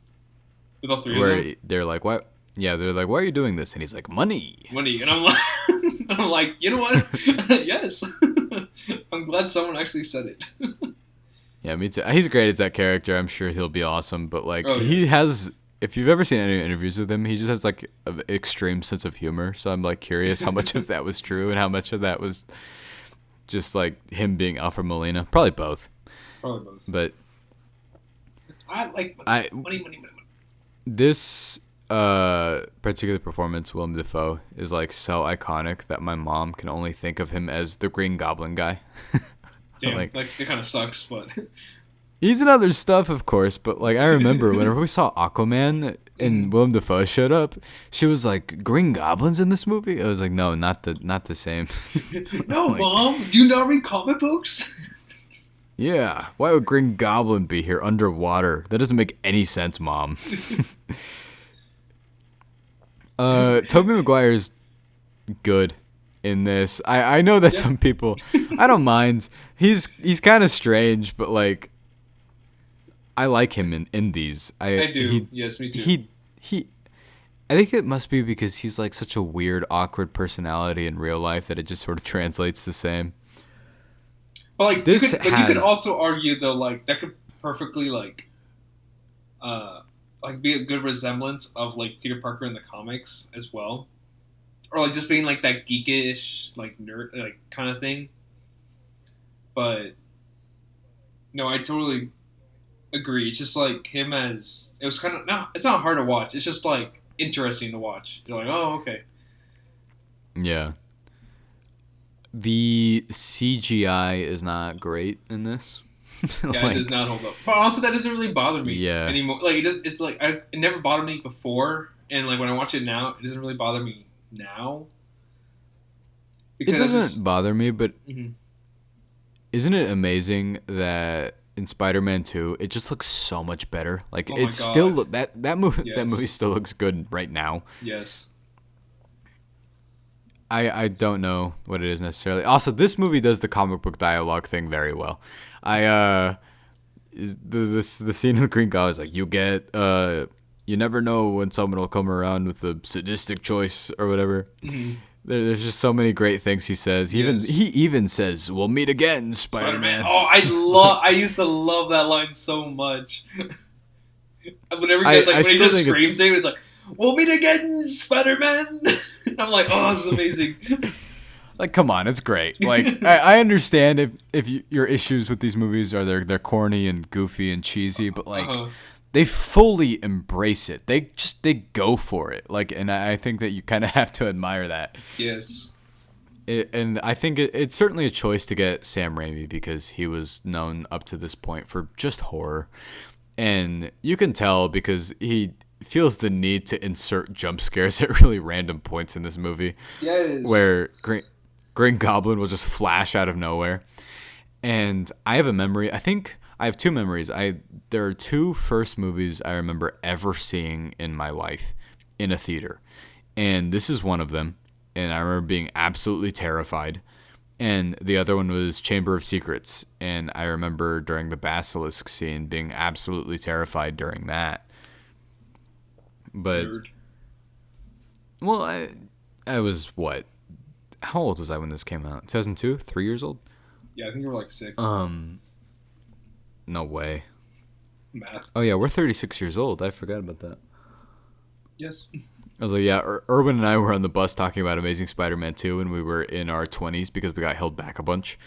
With all three of them? them? They're like, what? Yeah, they're like, why are you doing this? And he's like, money. Money. And I'm like, you know what? Yes. I'm glad someone actually said it. Yeah, me too. He's great as that character. I'm sure he'll be awesome. But like, he yes. has. If you've ever seen any interviews with him, he just has like an extreme sense of humor. So I'm like curious how much of that was true and how much of that was just like him being Alfred Molina. Probably both. But I like money. This particular performance, Willem Dafoe, is like so iconic that my mom can only think of him as the Green Goblin guy. Damn, like it kind of sucks, but he's in other stuff, of course. But like I remember whenever we saw Aquaman and Willem Dafoe showed up, she was like, "Green Goblin's in this movie." I was like, "No, not the same." No, like, Mom, do you not read comic books? Yeah, why would Green Goblin be here underwater? That doesn't make any sense, Mom. Tobey Maguire's good in this. I know that some people, I don't mind. He's kind of strange, but like I like him in these. I do. Yes, me too. I think it must be because he's like such a weird, awkward personality in real life that it just sort of translates the same. But like you could also argue though, like that could perfectly like be a good resemblance of like Peter Parker in the comics as well, or like just being like that geekish like nerd like kind of thing. But no, I totally agree. It's just like him as it was kind of no, it's not hard to watch. It's just like interesting to watch. You're like, oh, okay. Yeah. The CGI is not great in this. Yeah, it does not hold up. But also, that doesn't really bother me anymore. Like it does. It's like it never bothered me before, and like when I watch it now, it doesn't really bother me now. Because it doesn't bother me, but isn't it amazing that in Spider-Man 2, it just looks so much better? Like it's still that movie. Yes. That movie still looks good right now. Yes. I don't know what it is necessarily. Also, this movie does the comic book dialogue thing very well. The scene of the Green Goblin is like, you never know when someone will come around with a sadistic choice or whatever. Mm-hmm. There's just so many great things he says. He even says, "We'll meet again, Spider-Man." Oh, I used to love that line so much. Whenever he when he just screams it, it's like, "We'll meet again, Spider-Man." I'm like, oh, this is amazing. Like, come on, it's great. Like, I understand if your issues with these movies are they're corny and goofy and cheesy, but like they fully embrace it. They go for it. Like, and I think that you kind of have to admire that. Yes. And I think it's certainly a choice to get Sam Raimi because he was known up to this point for just horror, and you can tell because he feels the need to insert jump scares at really random points in this movie. Yes. Where Green Goblin will just flash out of nowhere. And I have a memory. I think I have two memories. There are two first movies I remember ever seeing in my life in a theater. And this is one of them. And I remember being absolutely terrified. And the other one was Chamber of Secrets. And I remember during the basilisk scene being absolutely terrified during that. But Nerd. Well, I was what? How old was I when this came out? 2002? 3 years old? Yeah, I think you were like 6. No way. Math. Oh yeah, we're 36 years old. I forgot about that. Yes. I was like, yeah, Erwin and I were on the bus talking about Amazing Spider-Man 2 when we were in our 20s because we got held back a bunch.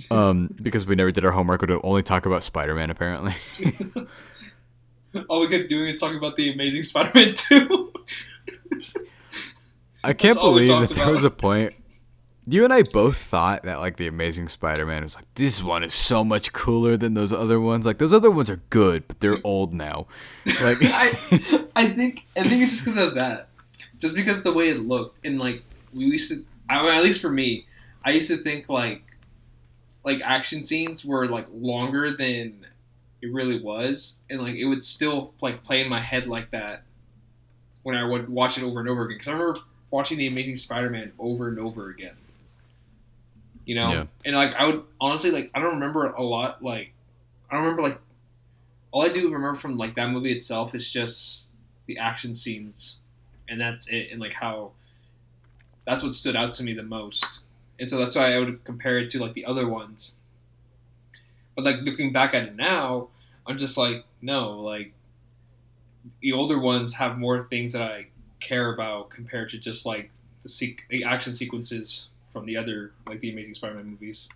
Because we never did our homework. We would only talk about Spider-Man, apparently. All we kept doing is talking about the Amazing Spider-Man 2. I can't believe that there was a point You and I both thought that like the Amazing Spider-Man was like, this one is so much cooler than those other ones. Like those other ones are good, but they're old now. Like I think it's just because of that. Just because the way it looked, and like we used to, I mean, at least for me, I used to think like action scenes were like longer than it really was, and like it would still like play in my head like that when I would watch it over and over again. Because I remember watching the Amazing Spider-Man over and over again. yeah. And like I would honestly like I don't remember a lot. Like I don't remember like all I do remember from like that movie itself is just the action scenes, and that's it. And like how that's what stood out to me the most. And so that's why I would compare it to like the other ones. But like looking back at it now, I'm just like, no, like the older ones have more things that I care about compared to just like the action sequences from the other like the Amazing Spider-Man movies.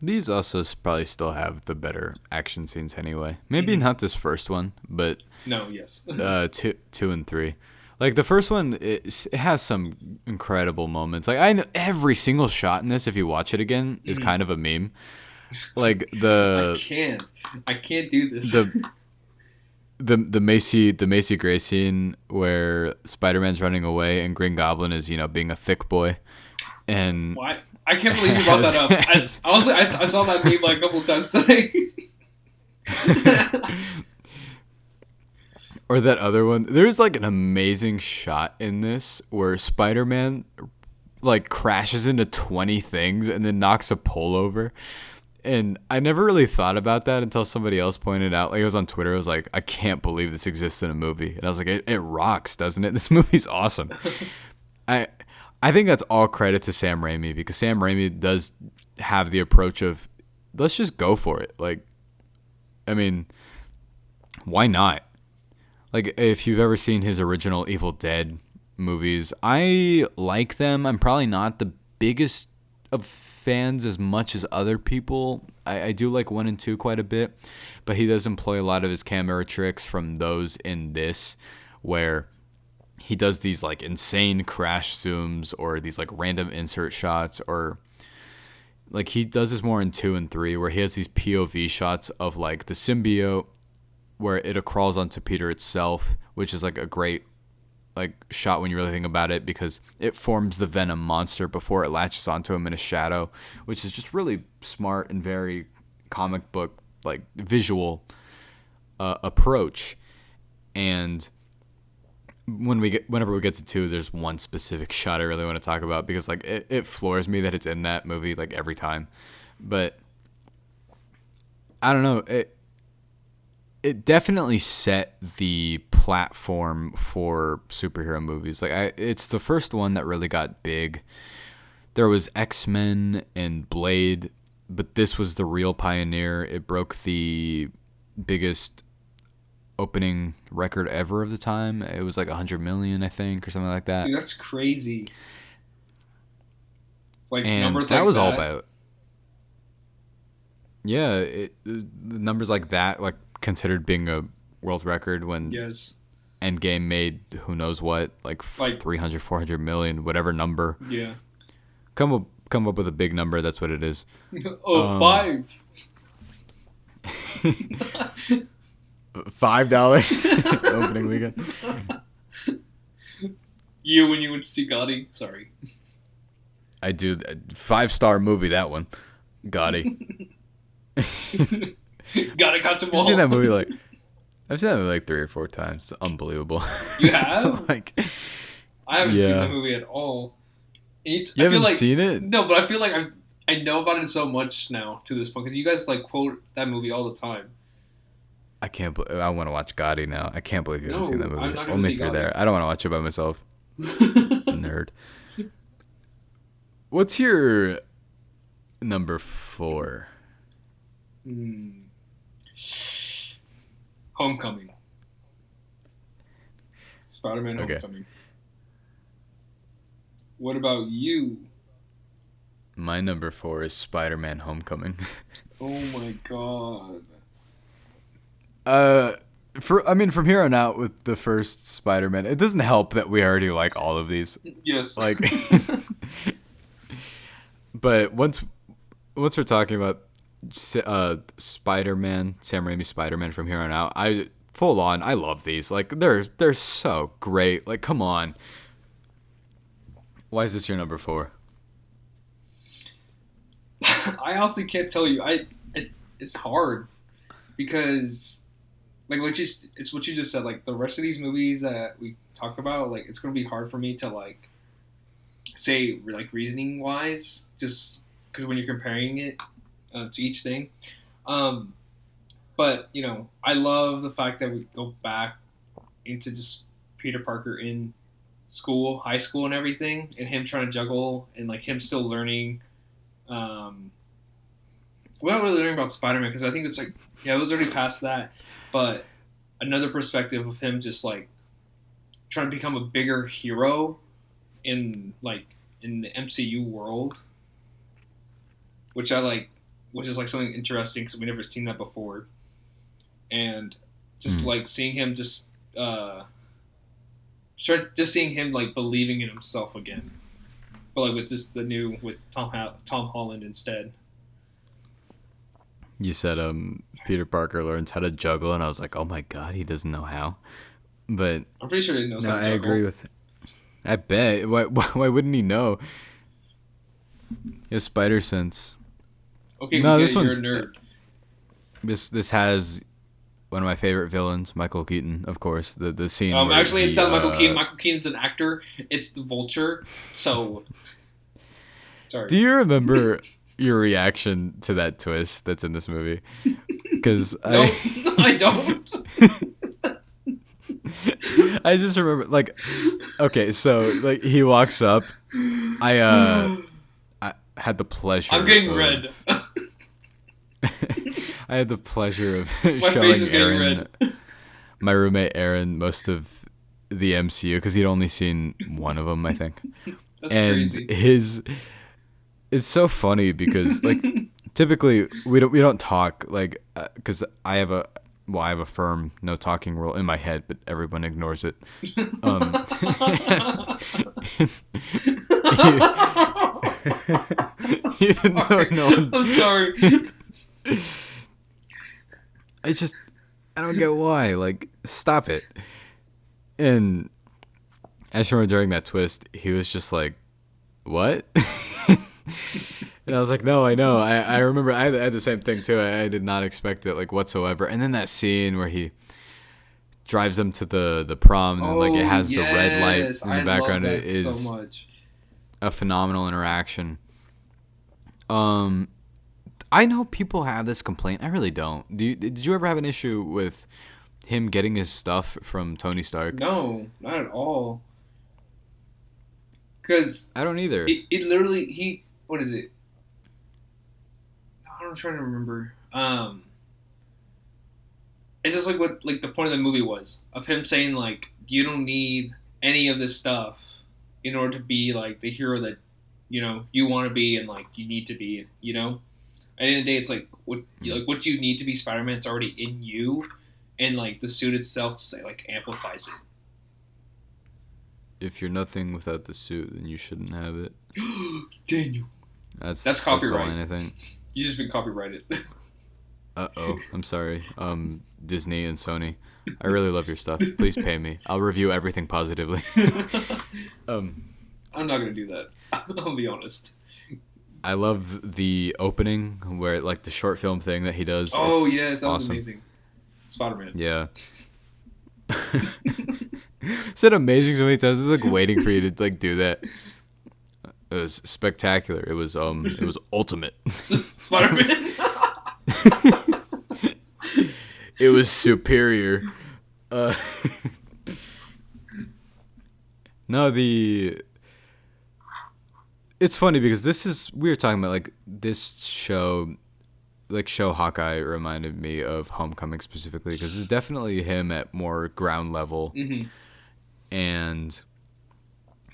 These also probably still have the better action scenes anyway. Maybe not this first one, but No, yes. two and three. Like the first one, it has some incredible moments. Like I know every single shot in this, if you watch it again, is kind of a meme. Like I can't do this. The Macy Gray scene where Spider-Man's running away and Green Goblin is being a thick boy, and Why? I can't believe you brought that up. I saw that meme like a couple times today. Or that other one. There's like an amazing shot in this where Spider-Man like crashes into 20 things and then knocks a pole over. And I never really thought about that until somebody else pointed out. Like it was on Twitter. I was like, I can't believe this exists in a movie. And I was like, it rocks, doesn't it? This movie's awesome. I think that's all credit to Sam Raimi, because Sam Raimi does have the approach of let's just go for it. Like, I mean, why not? Like, if you've ever seen his original Evil Dead movies, I like them. I'm probably not the biggest of fans as much as other people. I do like 1 and 2 quite a bit, but he does employ a lot of his camera tricks from those in this, where he does these like insane crash zooms or these like random insert shots, or like he does this more in 2 and 3 where he has these POV shots of like the symbiote where it crawls onto Peter itself, which is like a great like shot when you really think about it, because it forms the Venom monster before it latches onto him in a shadow, which is just really smart and very comic book like visual approach. And whenever we get to 2, there's one specific shot I really want to talk about, because like it floors me that it's in that movie like every time. But I don't know, it definitely set the platform for superhero movies. Like it's the first one that really got big. There was X-Men and Blade, but this was the real pioneer. It broke the biggest opening record ever of the time. It was like 100 million, I think, or something like that. Dude, that's crazy. Like And numbers that like was that. all about. Yeah, numbers like that, like considered being a world record when Yes. Endgame made who knows what, like 300, 400 million, whatever number. Yeah. Come up with a big number. That's what it is. $5. $5 opening weekend. You when you went to see Gotti. Sorry. I do. 5-star movie, that one. Gotti. Gotta catch them all. I've seen that movie like 3 or 4 times. It's unbelievable. You have? Like, I haven't yeah. seen that movie at all. You haven't seen it? No, but I feel like I know about it so much now to this point, because you guys like quote that movie all the time. I can't. I want to watch Gotti now. I can't believe you haven't seen that movie. I'm not gonna Only see if you're Gotti. there. I don't want to watch it by myself. Nerd. What's your number 4? Homecoming. Spider-Man Okay. Homecoming. What about you? My number 4 is Spider-Man Homecoming. Oh my god. From here on out with the first Spider-Man, it doesn't help that we already like all of these. Yes. Like, But once we're talking about Spider-Man, Sam Raimi's Spider-Man from here on out, I full on, I love these. Like they're so great. Like come on. Why is this your number 4? I honestly can't tell you. It's hard because like it's what you just said. Like the rest of these movies that we talk about, like it's gonna be hard for me to like say like reasoning wise, just because when you're comparing it to each thing. But you know, I love the fact that we go back into just Peter Parker in school, high school, and everything, and him trying to juggle and like him still learning. We're not really learning about Spider-Man because I think it's like it was already past that, but another perspective of him just like trying to become a bigger hero in the MCU world, which I like, which is like something interesting because we never seen that before, and just like seeing him just seeing him like believing in himself again, but like with just the new with Tom Holland instead. You said Peter Parker learns how to juggle, and I was like, oh my god, he doesn't know how. But I'm pretty sure he knows how to I juggle. agree with. I bet. Why wouldn't he know? He has spider sense. Okay, no, you're this one's a nerd. This has one of my favorite villains, Michael Keaton, of course. The scene. Where Actually, it's not Michael Keaton. Michael Keaton's an actor. It's the Vulture. So, sorry. Do you remember your reaction to that twist that's in this movie? Because no, I don't. I just remember, like, okay, so like he walks up. I had the pleasure. I'm getting red. I had the pleasure of My showing face is getting Aaron, my roommate Aaron, most of the MCU because he'd only seen one of them, I think. That's and crazy. It's so funny because like typically we don't talk like because I have a firm no talking rule in my head, but everyone ignores it. Even though no one, I'm sorry. I don't get why. Like, stop it. And I just remember during that twist, he was just like, "What?" And I was like, "No, I know. I remember. I had the same thing too. I did not expect it like whatsoever." And then that scene where he drives them to the prom and like it has the red light in the background. Love that It is so much. a phenomenal interaction. I know people have this complaint. I really don't. Did you ever have an issue with him getting his stuff from Tony Stark? No, not at all. Because I don't either. It literally what is it? I'm trying to remember. It's just like what like the point of the movie was of him saying like you don't need any of this stuff in order to be like the hero that you want to be and like you need to be. At the end of the day, it's like what you need to be Spider-Man. It's already in you, and like the suit itself just like amplifies it. If you're nothing without the suit, then you shouldn't have it. Daniel. That's copyright. That's the line, I think. You just been copyrighted. Uh-oh. I'm sorry. Disney and Sony. I really love your stuff. Please pay me. I'll review everything positively. I'm not gonna do that. I'll be honest. I love the opening where like the short film thing that he does. Oh it's yes, that was awesome. amazing. Spider-Man. Yeah. Said amazing so many times. I was like waiting for you to like do that. It was spectacular. It was ultimate. Spider-Man. It was superior. No, it's funny because we were talking about like this show, like show Hawkeye reminded me of Homecoming specifically because it's definitely him at more ground level. Mm-hmm. And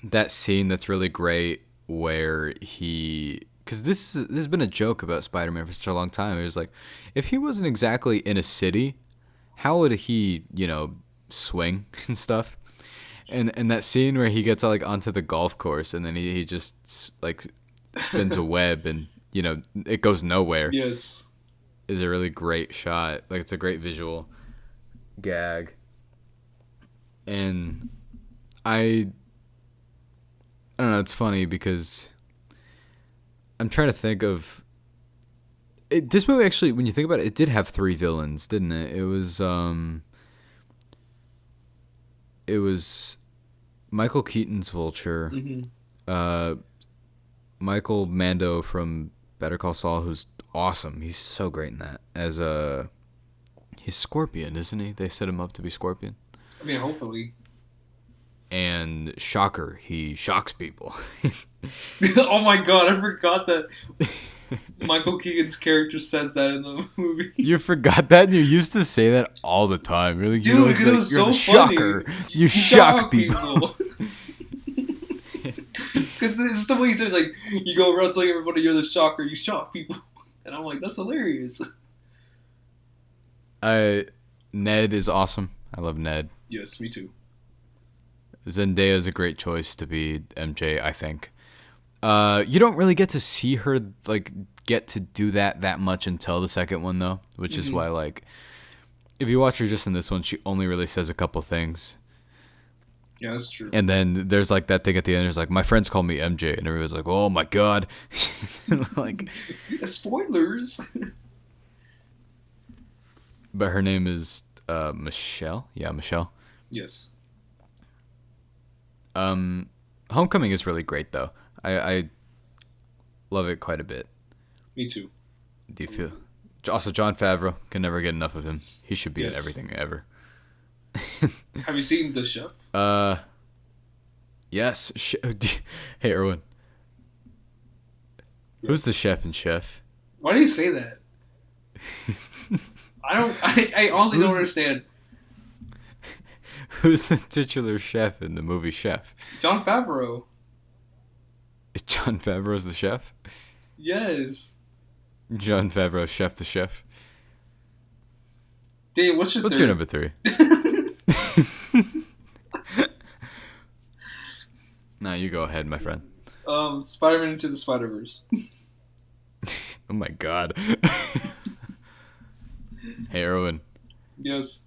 that scene that's really great where because this has been a joke about Spider-Man for such a long time. It was like, if he wasn't exactly in a city, how would he, swing and stuff? And that scene where he gets like onto the golf course and then he just like spins a web and it goes nowhere Yes. is a really great shot. Like it's a great visual gag. And I don't know, it's funny because I'm trying to think of this movie actually, when you think about it, it did have three villains, didn't it? It was Michael Keaton's Vulture, Hmm. uh, Michael Mando from Better Call Saul, who's awesome. He's so great in that. He's Scorpion, isn't he? They set him up to be Scorpion. I mean, hopefully. And Shocker, he shocks people. Oh my god, I forgot that Michael Keegan's character says that in the movie. You forgot that? You used to say that all the time. You're like, Dude, because it was you're so the funny. shocker. You shock people. Because this is the way he says, like, you go around telling everybody you're the shocker, you shock people. And I'm like, that's hilarious. Ned is awesome. I love Ned. Yes, me too. Zendaya is a great choice to be MJ, I think. You don't really get to see her like get to do that much until the second one though, which is why like if you watch her just in this one, she only really says a couple things. Yeah, that's true. And then there's like that thing at the end. There's like my friends call me MJ, and everybody's like, "Oh my god!" Like spoilers. But her name is Michelle. Yeah, Michelle. Yes. Homecoming is really great though. I love it quite a bit. Me too. Do you feel? Also, Jon Favreau, can never get enough of him. He should be in Yes. everything ever. Have you seen The Chef? Yes. Hey, Erwin. Who's the chef in Chef? Why do you say that? I honestly don't understand. Who's the titular chef in the movie Chef? Jon Favreau. Jon Favreau's the chef? Yes. Jon Favreau, Chef the Chef. Dave, what's your What's third? your number 3? No, you go ahead, my friend. Spider-Man Into the Spider-Verse. Oh my god. Hey, Erwin. Yes.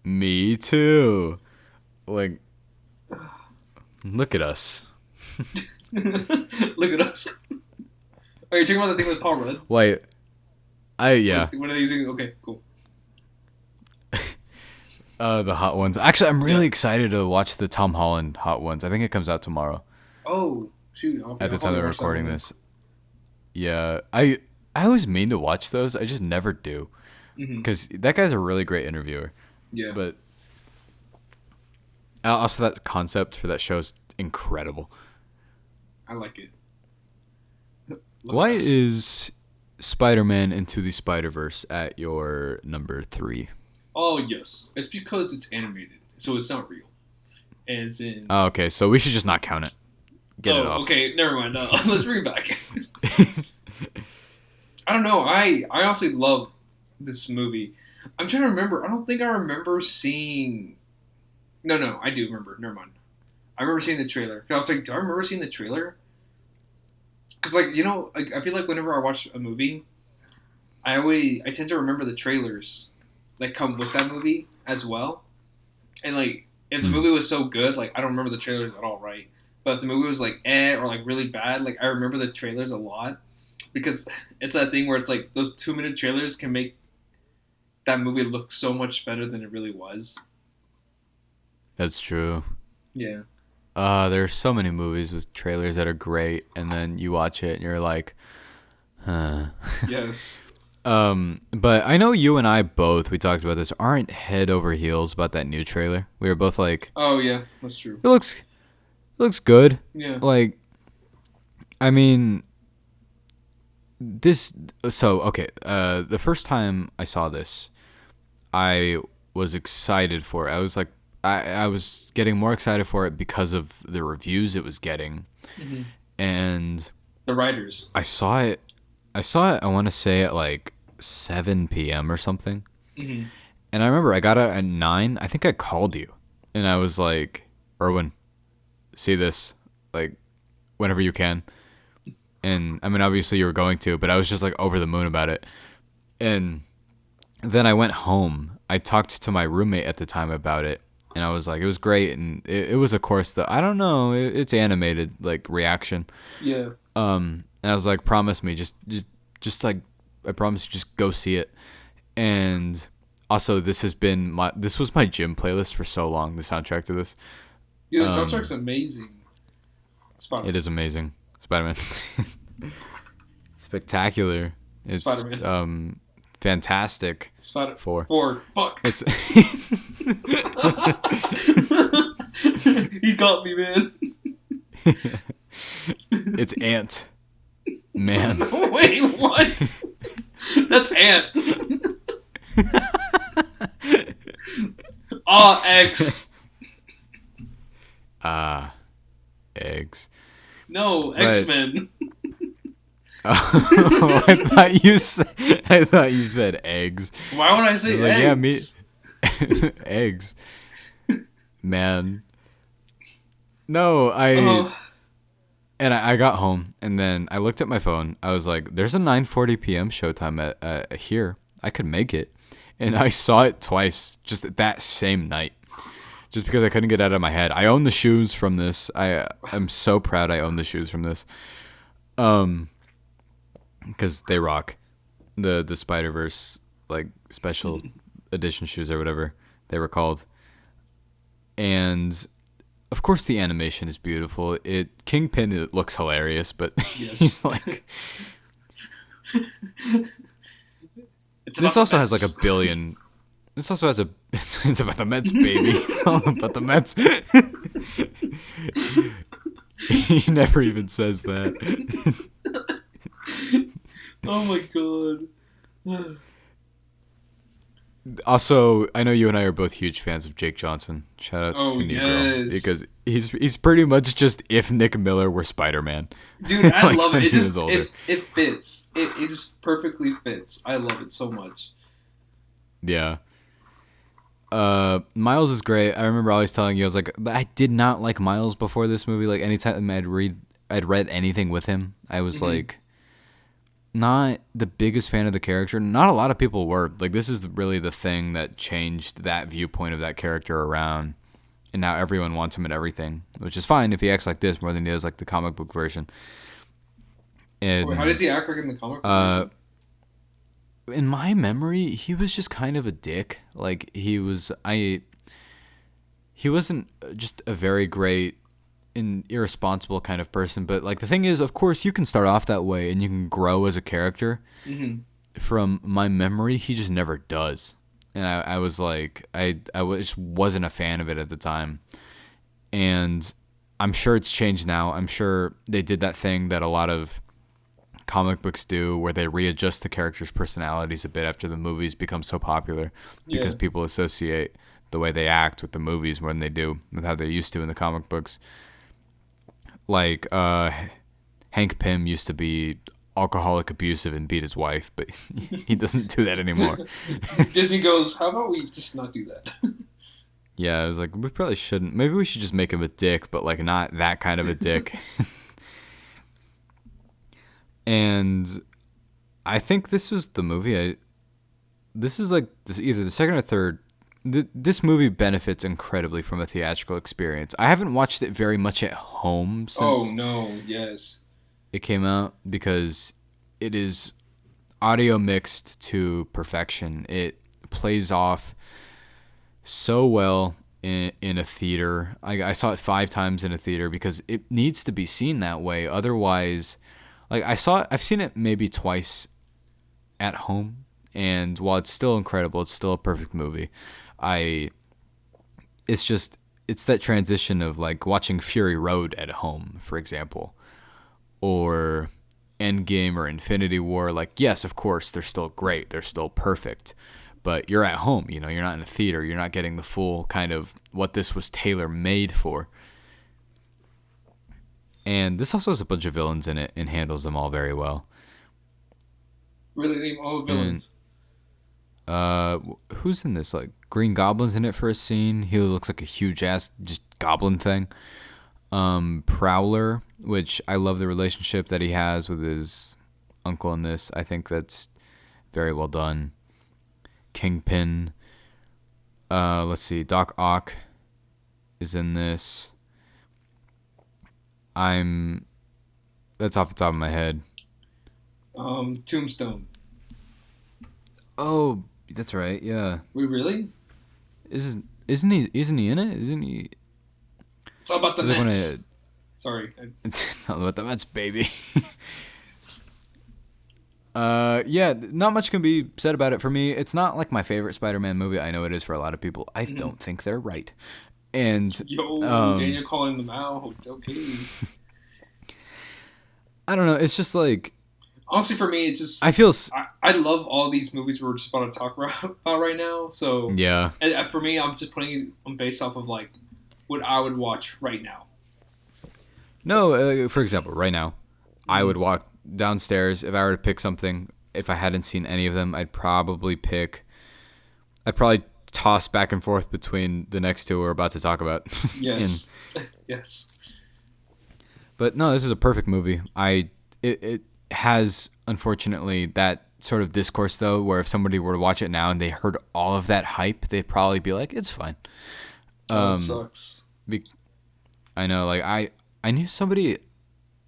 Me too. Like, look at us. Look at us. Are you talking about the thing with Paul Rudd? Wait. Yeah. What are they using? Okay, cool. The Hot Ones. Actually, I'm really excited to watch the Tom Holland Hot Ones. I think it comes out tomorrow. Oh, shoot. At the time they're recording this. Yeah. I always mean to watch those. I just never do. Because that guy's a really great interviewer. Yeah. But also that concept for that show is incredible. I like it. Why is Spider-Man Into the Spider-Verse at your number 3? Oh, yes. It's because it's animated, so it's not real. As in... Oh, okay, so we should just not count it. Get it off. Okay, never mind. Let's bring it back. I don't know. I honestly love this movie. I'm trying to remember. I don't think I remember seeing... No, I do remember. Never mind. I remember seeing the trailer. I was like, do I remember seeing the trailer? Because, like, I feel like whenever I watch a movie, I tend to remember the trailers that come with that movie as well. And, like, if the movie was so good, like, I don't remember the trailers at all, right? But if the movie was, like, or, like, really bad, like, I remember the trailers a lot. Because it's that thing where it's, like, those 2-minute trailers can make that movie look so much better than it really was. That's true. Yeah. There are so many movies with trailers that are great, and then you watch it and you're like, huh. Yes. But I know you and I both, we talked about this, aren't head over heels about that new trailer. We were both like, Oh, yeah. That's true. it looks good. Yeah. Like, I mean, the first time I saw this, I was excited for it. I was like, I was getting more excited for it because of the reviews it was getting. Mm-hmm. And The writers. I saw it, I want to say at like 7 p.m. or something. Mm-hmm. And I remember I got out at 9. I think I called you. And I was like, Erwin, see this, like, whenever you can. And I mean, obviously you were going to, but I was just like over the moon about it. And then I went home. I talked to my roommate at the time about it, and I was like, it was great, and it was, of course, the I don't know, it's animated like reaction. Yeah. And I was like, promise me, just like, I promise you, just go see it. And also, this was my gym playlist for so long. The soundtrack to this, Dude, the soundtrack's amazing. it is amazing. Spider-Man, spectacular. It's Spider-Man. Fantastic. Four. Fuck. It's He got me, man. it's Ant Man. Wait, what? That's Ant. X. Eggs. No, X-Men. Oh, I thought you said eggs. Why would I say eggs? Like, yeah, me. Eggs. Man. No, and I got home, and then I looked at my phone. I was like, there's a 9:40 p.m. showtime at here. I could make it. And I saw it twice just that same night. Just because I couldn't get it out of my head. I own the shoes from this. I'm so proud I own the shoes from this. Because they rock. The Spider-Verse like special edition shoes or whatever they were called. And of course the animation is beautiful. Kingpin, it looks hilarious, but Yes. he's like this also has like a billion. This also has it's about the Mets, baby. It's all about the Mets. He never even says that. Oh my god. Also, I know you and I are both huge fans of Jake Johnson. Shout out to New Girl, because he's pretty much just if Nick Miller were Spider-Man. Dude, I Like, love when it. he was older. It fits. It just perfectly fits. I love it so much. Yeah. Miles is great. I remember always telling you, I was like, I did not like Miles before this movie. Like anytime I'd read anything with him, I was like, not the biggest fan of the character. Not a lot of people were. Like, this is really the thing that changed that viewpoint of that character around. And now everyone wants him in everything, which is fine if he acts like this more than he does like the comic book version. And, Wait, how does he act like in the comic book version? In my memory, he was just kind of a dick. Like, he wasn't just a very great and irresponsible kind of person. But, like, the thing is, of course, you can start off that way and you can grow as a character. Mm-hmm. From my memory, he just never does. And I was like, just wasn't a fan of it at the time. And I'm sure it's changed now. I'm sure they did that thing that a lot of comic books do where they readjust the characters' personalities a bit after the movies become so popular, because people associate the way they act with the movies more than they do with how they used to in the comic books. Like Hank Pym used to be alcoholic, abusive, and beat his wife, but he doesn't do that anymore. Disney goes, how about we just not do that? Yeah, I was like, we probably shouldn't. Maybe we should just make him a dick, but like not that kind of a dick. And I think this was the movie. This is like either the second or third. This movie benefits incredibly from a theatrical experience. I haven't watched it very much at home since it came out, because it is audio mixed to perfection. It plays off so well in a theater. I saw it 5 times in a theater because it needs to be seen that way. Otherwise, like I've seen it maybe twice at home, and while it's still incredible, it's still a perfect movie. It's that transition of like watching Fury Road at home, for example, or Endgame or Infinity War. Like, yes, of course, they're still great, they're still perfect, but you're at home, you're not in a theater, you're not getting the full kind of what this was tailor-made for. And this also has a bunch of villains in it and handles them all very well. Really, name all the villains? Who's in this? Like, Green Goblin's in it for a scene. He looks like a huge ass just goblin thing. Prowler, which I love the relationship that he has with his uncle in this. I think that's very well done. Kingpin. Let's see. Doc Ock is in this. That's off the top of my head. Tombstone. Oh, that's right. Yeah. Wait, really? Isn't he in it? Isn't he? It's all about the Mets. Sorry. It's all about the Mets, baby. Yeah, not much can be said about it. For me, it's not like my favorite Spider-Man movie. I know it is for a lot of people. I don't think they're right. And Daniel calling them out. Okay. I don't know. It's just like, honestly, for me, it's just I love all these movies we're just about to talk about right now. So yeah, and for me, I'm just putting it based off of like what I would watch right now. No, for example, right now, I would walk downstairs if I were to pick something. If I hadn't seen any of them, I'd probably toss back and forth between the next two we're about to talk about. Yes. Yes. But no, this is a perfect movie. It has, unfortunately, that sort of discourse, though, where if somebody were to watch it now and they heard all of that hype, they'd probably be like, it's fine. It sucks. I know, like, I knew somebody.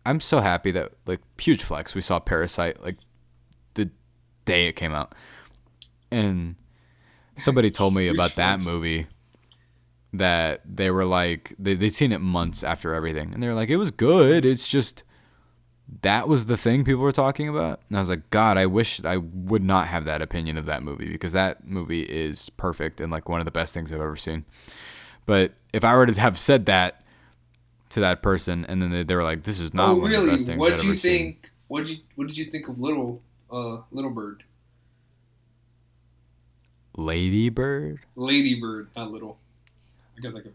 I'm so happy that, like, huge flex, we saw Parasite, like, the day it came out. And somebody told me about that movie that they were like, they'd seen it months after everything. And they were like, it was good. It's just, that was the thing people were talking about. And I was like, God, I wish I would not have that opinion of that movie, because that movie is perfect and, like, one of the best things I've ever seen. But if I were to have said that to that person, and then they were like, "This is not one of the best things I've ever seen." What did you think of Little Bird? Lady Bird, not Little.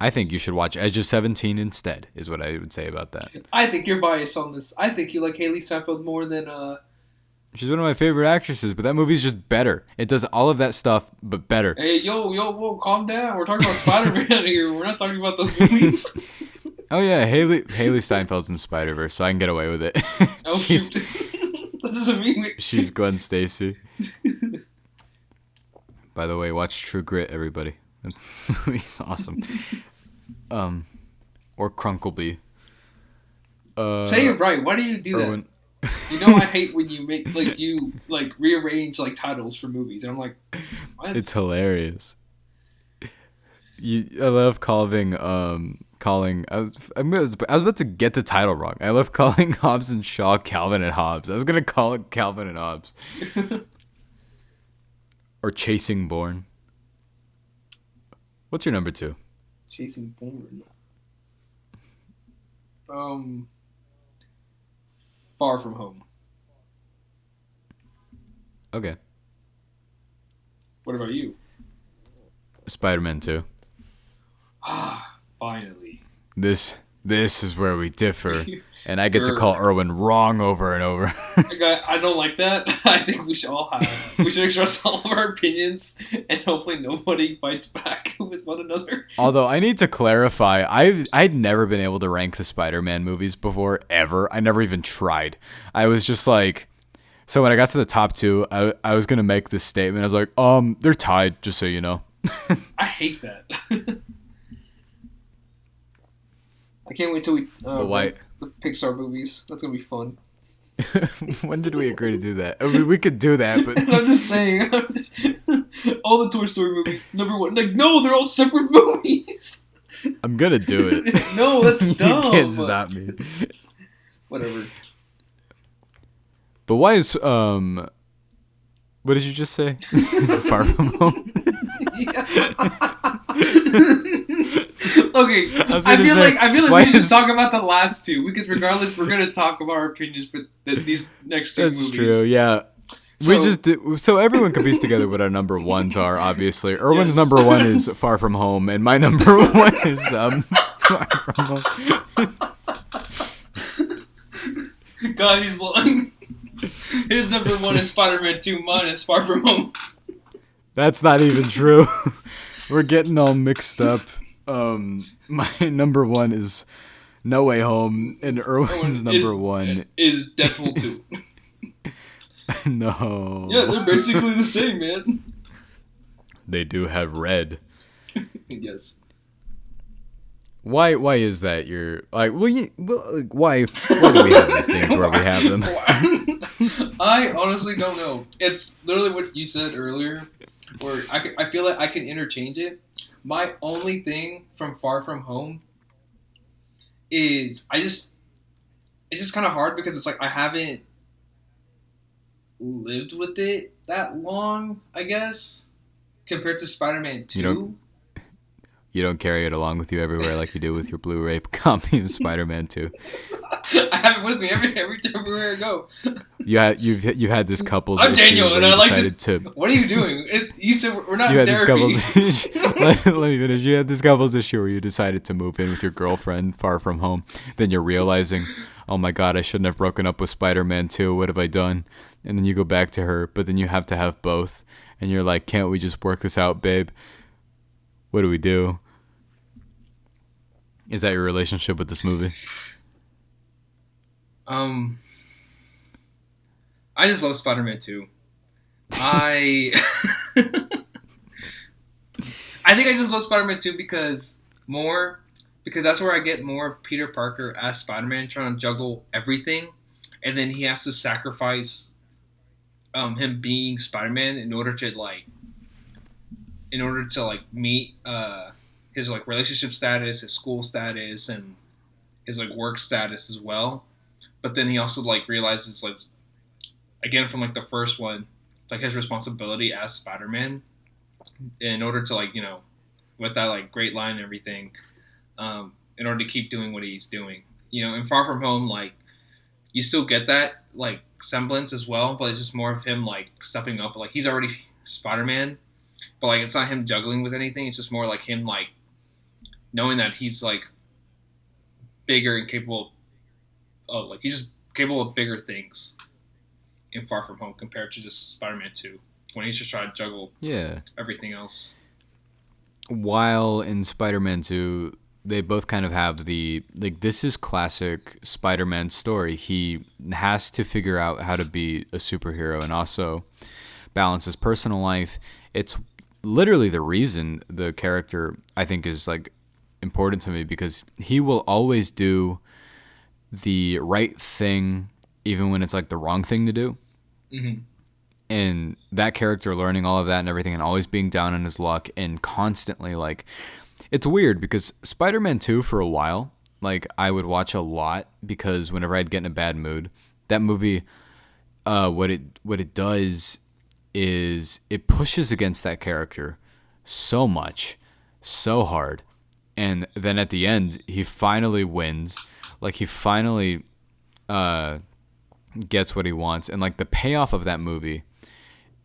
I think you should watch Edge of 17 instead. Is what I would say about that. I think you're biased on this. I think you like Haley Steinfeld more than. She's one of my favorite actresses, but that movie's just better. It does all of that stuff, but better. Hey, whoa, calm down. We're talking about Spider-Man here. We're not talking about those movies. Oh yeah, Haley Steinfeld's in Spider-Verse, so I can get away with it. Oh shoot! That doesn't mean she's Gwen Stacy. By the way, watch True Grit, everybody. That's awesome. Or Crunkleby. Say it right. Why do you do Erwin. that? You know I hate when you make rearrange like titles for movies, and I'm like, what? It's hilarious. I love calling. I was about to get the title wrong. I love calling Hobbs and Shaw Calvin and Hobbes. I was gonna call it Calvin and Hobbes. Or Chasing Bourne. What's your number 2? Chasing Bourne. Far From Home. Okay. What about you? Spider-Man 2. Finally. This is where we differ, and I get to call Erwin wrong over and over. I don't like that. I think we should express all of our opinions, and hopefully nobody fights back with one another. Although I need to clarify, I'd never been able to rank the Spider-Man movies before, ever. I never even tried. I was just like, so when I got to the top 2, I was gonna make this statement. I was like, they're tied, just so you know. I hate that. I can't wait till we the Pixar movies. That's gonna be fun. When did we agree to do that? I mean, we could do that, but I'm just saying. All the Toy Story movies, number 1. Like, no, they're all separate movies. I'm gonna do it. No, that's dumb. You can't stop me. Whatever. But why is what did you just say? Far From Home. Okay, I feel like we should just talk about the last 2, because regardless, we're gonna talk about our opinions for these next 2 movies. That's true. Yeah. So everyone can piece together what our number 1s are. Obviously, Erwin's number 1 is Far From Home, and my number 1 is Far From Home. God, he's lying. His number 1 is Spider-Man 2. Mine is Far From Home. That's not even true. We're getting all mixed up. My number 1 is No Way Home and Erwin's Erwin number one is Deadpool is 2. no. Yeah, they're basically the same, man. They do have red. Yes. Why is that? You're like, why do we have these things where we have them? I honestly don't know. It's literally what you said earlier, where I feel like I can interchange it. My only thing from Far From Home is it's just kind of hard because it's like I haven't lived with it that long, I guess, compared to Spider-Man 2. You don't carry it along with you everywhere like you do with your Blu-ray copy of Spider-Man 2. I have it with me everywhere I go. You had this couple's I'm issue Daniel, where and you I like decided to. What are you doing? You said we're not you in had this therapy. couple's let me finish. You had this couple's issue where you decided to move in with your girlfriend Far From Home. Then you're realizing, oh my god, I shouldn't have broken up with Spider-Man 2. What have I done? And then you go back to her, but then you have to have both. And you're like, can't we just work this out, babe? What do we do? Is that your relationship with this movie? I just love Spider-Man 2. I think I just love Spider-Man 2 because that's where I get more of Peter Parker as Spider-Man trying to juggle everything, and then he has to sacrifice him being Spider-Man in order to meet his like relationship status, his school status, and his like work status as well. But then he also like realizes like again from like the first one, like his responsibility as Spider-Man in order to like, you know, with that like great line and everything, in order to keep doing what he's doing. You know, in Far From Home, like you still get that like semblance as well, but it's just more of him like stepping up. Like he's already Spider-Man, but like it's not him juggling with anything. It's just more like him like knowing that he's like bigger and capable of like he's just capable of bigger things in Far From Home compared to just Spider-Man 2 when he's just trying to juggle everything else. While in Spider-Man 2, they both kind of have the like this is classic Spider-Man story. He has to figure out how to be a superhero and also balance his personal life. It's literally the reason the character I think is like important to me because he will always do the right thing even when it's like the wrong thing to do. Mm-hmm. And that character learning all of that and everything and always being down on his luck and constantly like it's weird because Spider-Man 2 for a while like I would watch a lot because whenever I'd get in a bad mood, that movie what it does is it pushes against that character so much, so hard. And then at the end, he finally wins. Like he finally gets what he wants. And like the payoff of that movie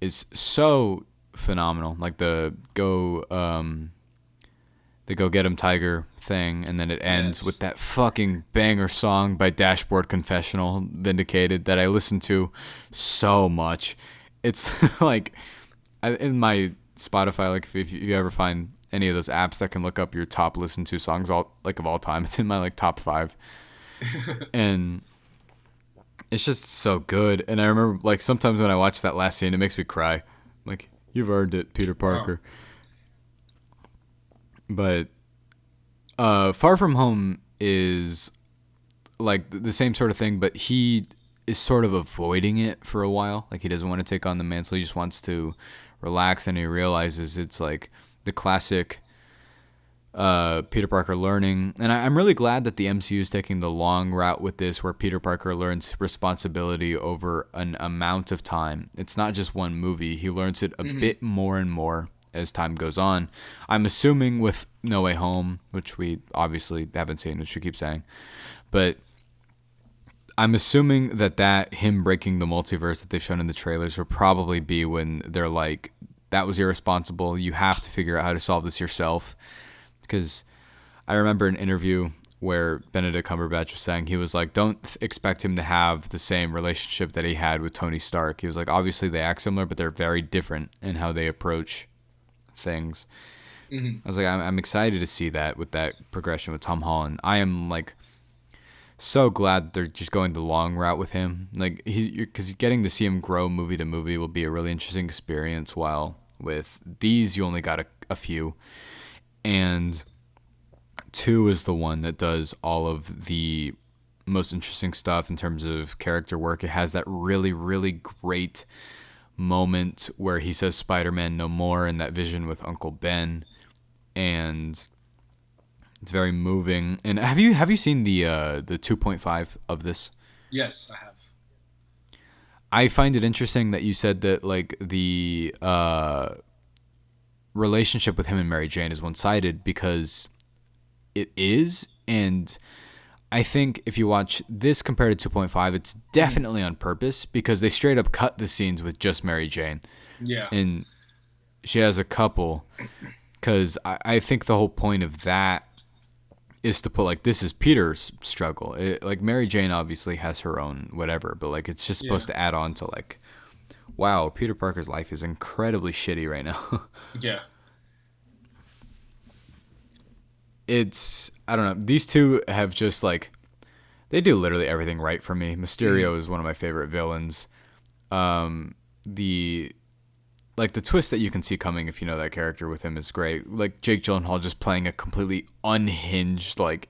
is so phenomenal. Like the go get him tiger thing, and then it ends with that fucking banger song by Dashboard Confessional, Vindicated, that I listen to so much. It's like in my Spotify, like if you ever find any of those apps that can look up your top listened to songs of all time, it's in my like top 5. And it's just so good. And I remember like sometimes when I watch that last scene, it makes me cry. I'm like, you've earned it, Peter Parker. Wow. But Far From Home is like the same sort of thing, but he is sort of avoiding it for a while. Like he doesn't want to take on the mantle. He just wants to relax, and he realizes it's like the classic Peter Parker learning. And I'm really glad that the MCU is taking the long route with this, where Peter Parker learns responsibility over an amount of time. It's not just one movie. He learns it a bit more and more as time goes on. I'm assuming with No Way Home, which we obviously haven't seen, which we keep saying, but I'm assuming that him breaking the multiverse that they've shown in the trailers will probably be when they're like, that was irresponsible. You have to figure out how to solve this yourself. Because I remember an interview where Benedict Cumberbatch was saying, he was like, don't expect him to have the same relationship that he had with Tony Stark. He was like, obviously they act similar, but they're very different in how they approach things. I was like, I'm excited to see that with that progression with Tom Holland. I am like so glad they're just going the long route with him. Like because getting to see him grow movie to movie will be a really interesting experience. While with these, you only got a few, and 2 is the one that does all of the most interesting stuff in terms of character work. It has that really, really great moment where he says Spider-Man no more in that vision with Uncle Ben, and it's very moving. And have you seen the 2.5 of this? Yes, I have. I find it interesting that you said that like the relationship with him and Mary Jane is one-sided, because it is. And I think if you watch this compared to 2.5, it's definitely on purpose, because they straight up cut the scenes with just Mary Jane. Yeah. And she has a couple, because I think the whole point of that is to put like, this is Peter's struggle. Like Mary Jane obviously has her own whatever, but like it's just supposed to add on to like, wow, Peter Parker's life is incredibly shitty right now. Yeah. It's, I don't know, these two have just like, they do literally everything right for me. Mysterio is one of my favorite villains. The twist that you can see coming if you know that character with him is great. Like Jake Gyllenhaal just playing a completely unhinged, like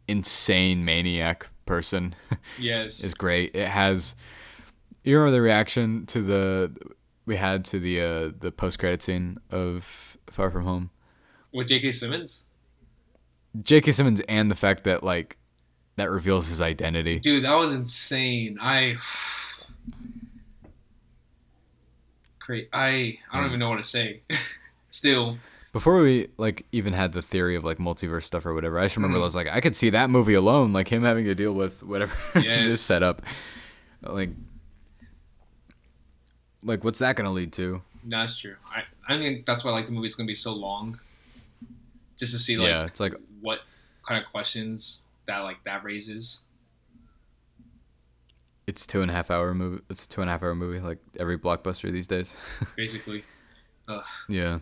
insane maniac person. Yes. is great. It has, you remember the reaction to we had to the post credit scene of Far From Home With J.K. Simmons? J.K. Simmons, and the fact that like that reveals his identity. Dude, that was insane. I don't even know what to say. Still. Before we like even had the theory of like multiverse stuff or whatever, I just remember I was like, I could see that movie alone, like him having to deal with whatever this setup. Like what's that gonna lead to? That's true. I think that's why like the movie's gonna be so long. Just to see like, it's like what kind of questions that raises. It's 2.5 hour movie. It's a 2.5 hour movie, like every blockbuster these days. Basically. Yeah.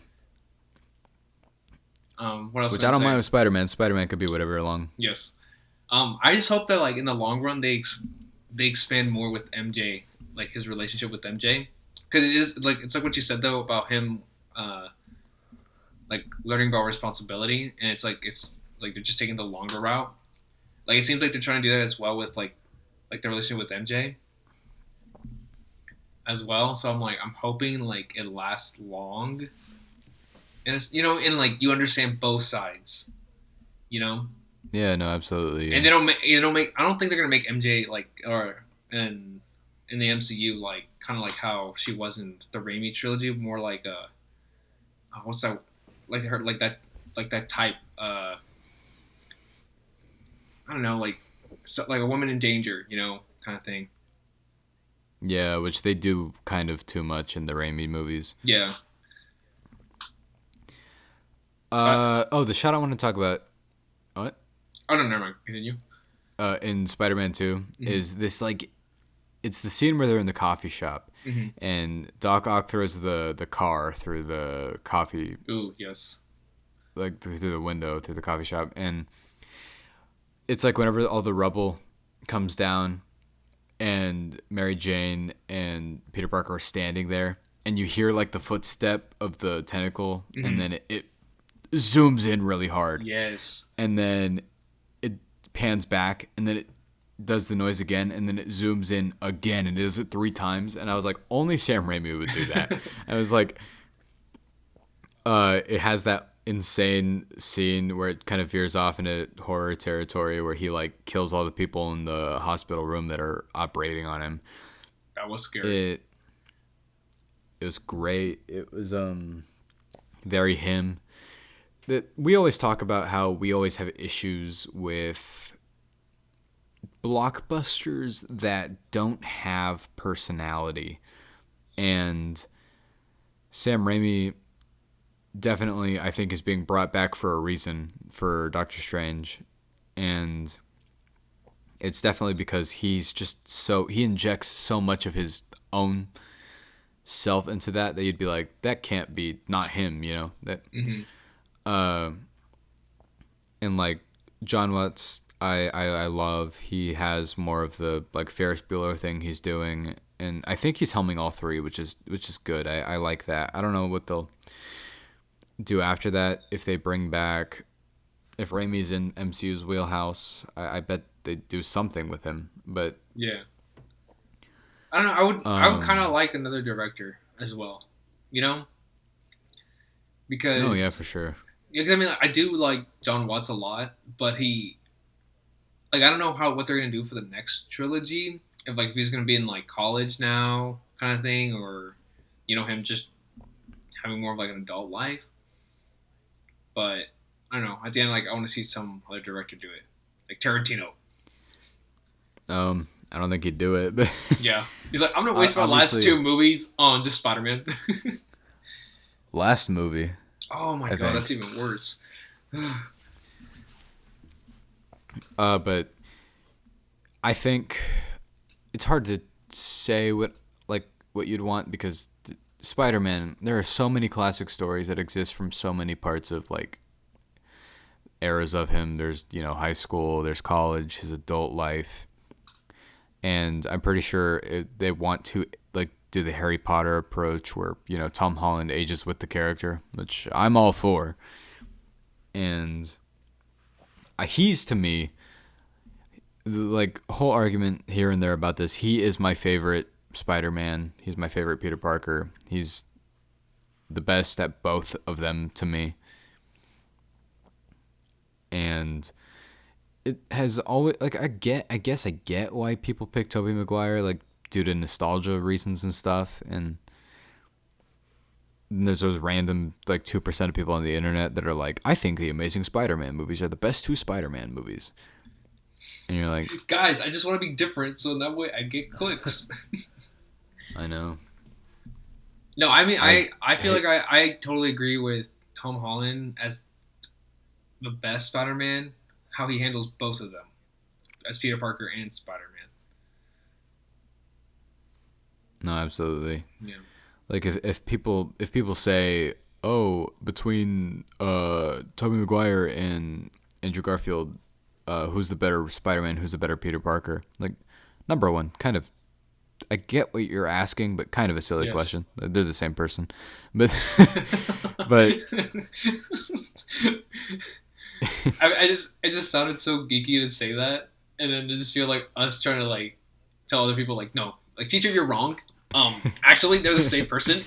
What else? Which I don't mind with Spider-Man. Spider-Man could be whatever long. Yes. I just hope that like in the long run they expand more with MJ, like his relationship with MJ, because it's like what you said though about him, like learning about responsibility, and it's like they're just taking the longer route. Like it seems like they're trying to do that as well with like the relationship with MJ as well. So I'm hoping like it lasts long, and it's and like you understand both sides, Yeah, no, absolutely. Yeah. And they don't make. I don't think they're gonna make MJ like or in the MCU like kind of like how she was in the Raimi trilogy, more like what's that, like her like that type I don't know, like a woman in danger, kind of thing. Yeah, which they do kind of too much in the Raimi movies. Yeah. The shot I want to talk about. What? Oh no, never mind. Continue. In Spider-Man 2 is this like, it's the scene where they're in the coffee shop, and Doc Ock throws the car through the coffee. Ooh, yes. Like through the window through the coffee shop, and it's like whenever all the rubble comes down, and Mary Jane and Peter Parker are standing there, and you hear like the footstep of the tentacle, and then it zooms in really hard. Yes. And then it pans back, and then it does the noise again, and then it zooms in again, and it does it 3 times. And I was like, only Sam Raimi would do that. I was like, it has that insane scene where it kind of veers off into horror territory, where he like kills all the people in the hospital room that are operating on him. That was scary. It was great. It was very him. That we always talk about how we always have issues with blockbusters that don't have personality, and Sam Raimi definitely, I think, is being brought back for a reason for Doctor Strange, and it's definitely because he's just he injects so much of his own self into that you'd be like, that can't be not him, that. And like John Watts, I love. He has more of the like Ferris Bueller thing he's doing, and I think he's helming all three, which is good. I like that. I don't know what they'll do after that if they bring back if Raimi's in MCU's wheelhouse. I bet they do something with him, but Yeah. I don't know. I would kind of um, like another director as well. You know, no, yeah, for because sure. I mean I do like John Watts a lot, but he like I don't know how what they're gonna do for the next trilogy. If he's gonna be in like college now, kind of thing, or him just having more of like an adult life. But I don't know. At the end, like I want to see some other director do it, like Tarantino. I don't think he'd do it, but Yeah, he's like I'm gonna waste my last obviously, two movies on just Spider Man. last movie, Oh my I god, that's think. even worse. But I think it's hard to say what you'd want because Spider-Man. There are so many classic stories that exist from so many parts of like eras of him. There's high school, there's college, his adult life, and I'm pretty sure they want to like do the Harry Potter approach where Tom Holland ages with the character, which I'm all for. And he's to me like whole argument here and there about this. He is my favorite Spider-Man. He's my favorite Peter Parker. He's the best at both of them to me. And it has always like I guess I get why people pick Tobey Maguire like due to nostalgia reasons and stuff. And there's those random like 2% of people on the internet that are like, I think the Amazing Spider-Man movies are the best two Spider-Man movies. And you're like, Guys, I just want to be different, so that way I get clicks. I know. No, I mean I I feel hate like I totally agree with Tom Holland as the best Spider Man. How he handles both of them as Peter Parker and Spider no, absolutely. Man. Yeah. Like if people say, "Oh, between Tobey Maguire and Andrew Garfield, who's the better Spider-Man? Who's the better Peter Parker?" Like number one, kind of. I get what you're asking, but kind of a silly Yes. question. They're the same person, but but It just sounded so geeky to say that, and then to just feel like us trying to like tell other people like no, like teacher, you're wrong. Actually, they're the same person.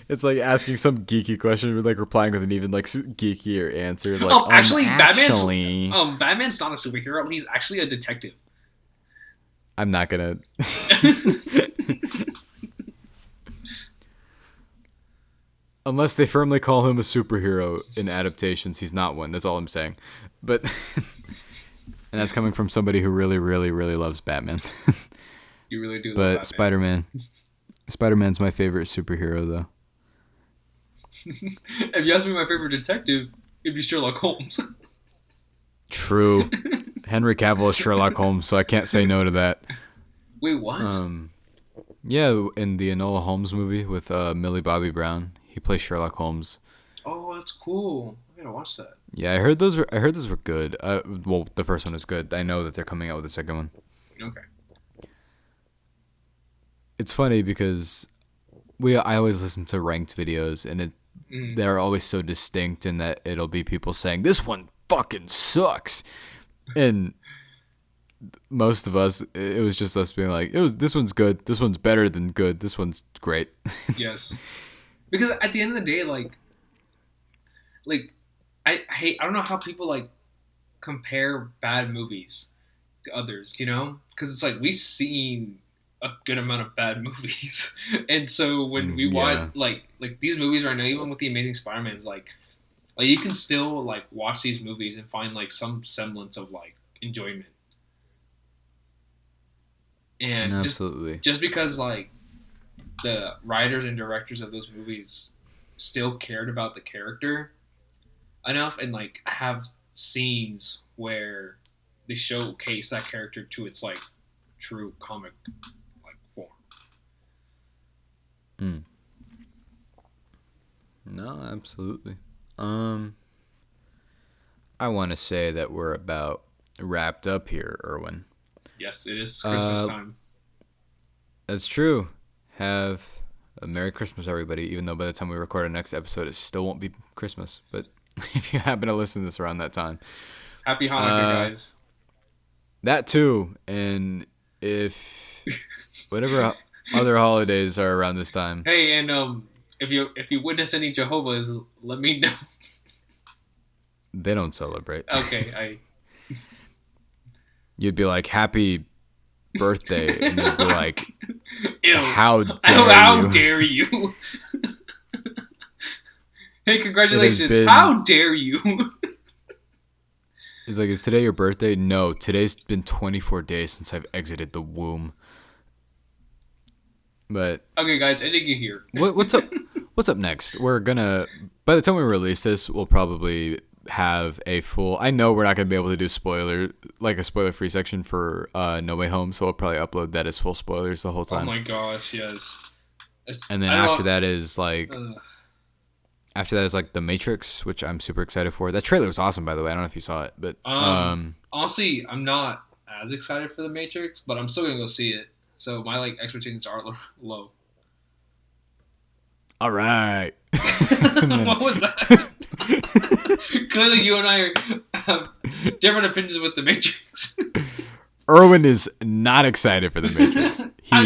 it's like asking some geeky question, like replying with an even like geekier answer. Like, Actually, actually, Batman's not a superhero. He's actually a detective. I'm not gonna. Unless they firmly call him a superhero in adaptations, he's not one. That's all I'm saying. But and that's coming from somebody who really, really, really loves Batman. You really do love But Batman. Spider-Man's my favorite superhero though. If you ask me my favorite detective, it'd be Sherlock Holmes. True. Henry Cavill is Sherlock Holmes, so I can't say no to that. Wait, what? Um, yeah, in the Enola Holmes movie with Millie Bobby Brown, he plays Sherlock Holmes. Oh, that's cool. I gotta watch that. Yeah, I heard those were good. Well, the first one is good. I know that they're coming out with a second one. Okay. It's funny because I always listen to ranked videos, and Mm. they're always so distinct in that it'll be people saying this one fucking sucks, and most of us it was just us being like this one's good, this one's better than good, this one's great. Yes. Because at the end of the day, like I hate. I don't know how people like compare bad movies to others. Because it's like we've seen a good amount of bad movies, and so when we watch Yeah, like these movies right now, even with the Amazing Spider-Man's, like you can still like watch these movies and find like some semblance of like enjoyment. And absolutely. just because like the writers and directors of those movies still cared about the character enough and like have scenes where they showcase that character to its like true comic like form. Mm. No, absolutely. Um, I want to say that we're about wrapped up here, Erwin. Yes, it is Christmas time. That's true. Have a Merry Christmas, everybody. Even though by the time we record our next episode, it still won't be Christmas. But if you happen to listen to this around that time, Happy Hanukkah, guys. That too. And if whatever other holidays are around this time. Hey, and if you witness any Jehovah's, let me know. They don't celebrate. Okay, You'd be like, happy birthday, and they'd be like, ew. How dare you? Hey, congratulations! How dare you? He's like, is today your birthday? No, today's been 24 days since I've exited the womb. But okay, guys, ending it here. What's up? What's up next? We're gonna. By the time we release this, we'll probably have a full. I know we're not gonna be able to do a spoiler-free section for No Way Home, so we'll probably upload that as full spoilers the whole time. Oh my gosh, yes. And then after that is like The Matrix, which I'm super excited for. That trailer was awesome, by the way. I don't know if you saw it, but honestly, I'm not as excited for The Matrix, but I'm still gonna go see it. So my expectations are low. All right. What was that? Clearly, you and I have different opinions with The Matrix. Erwin is not excited for The Matrix. He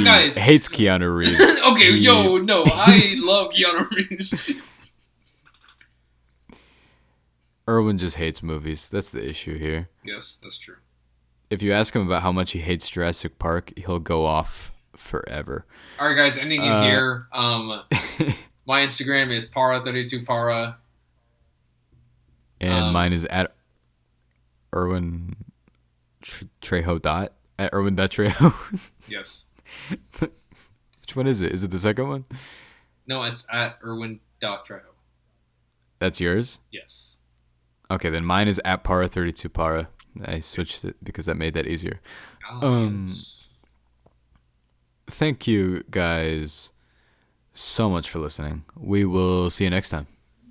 hates Keanu Reeves. Okay, no, I love Keanu Reeves. Erwin just hates movies. That's the issue here. Yes, that's true. If you ask him about how much he hates Jurassic Park, he'll go off forever. All right, guys, ending it here. My Instagram is para32para. And mine is at Erwin Trejo dot at Erwin.Trejo. Yes. Which one is it? Is it the second one? No, it's at Erwin.Trejo. That's yours? Yes. Okay, then mine is at para32para. I switched it because that made that easier. Yes. Thank you guys so much for listening. We will see you next time.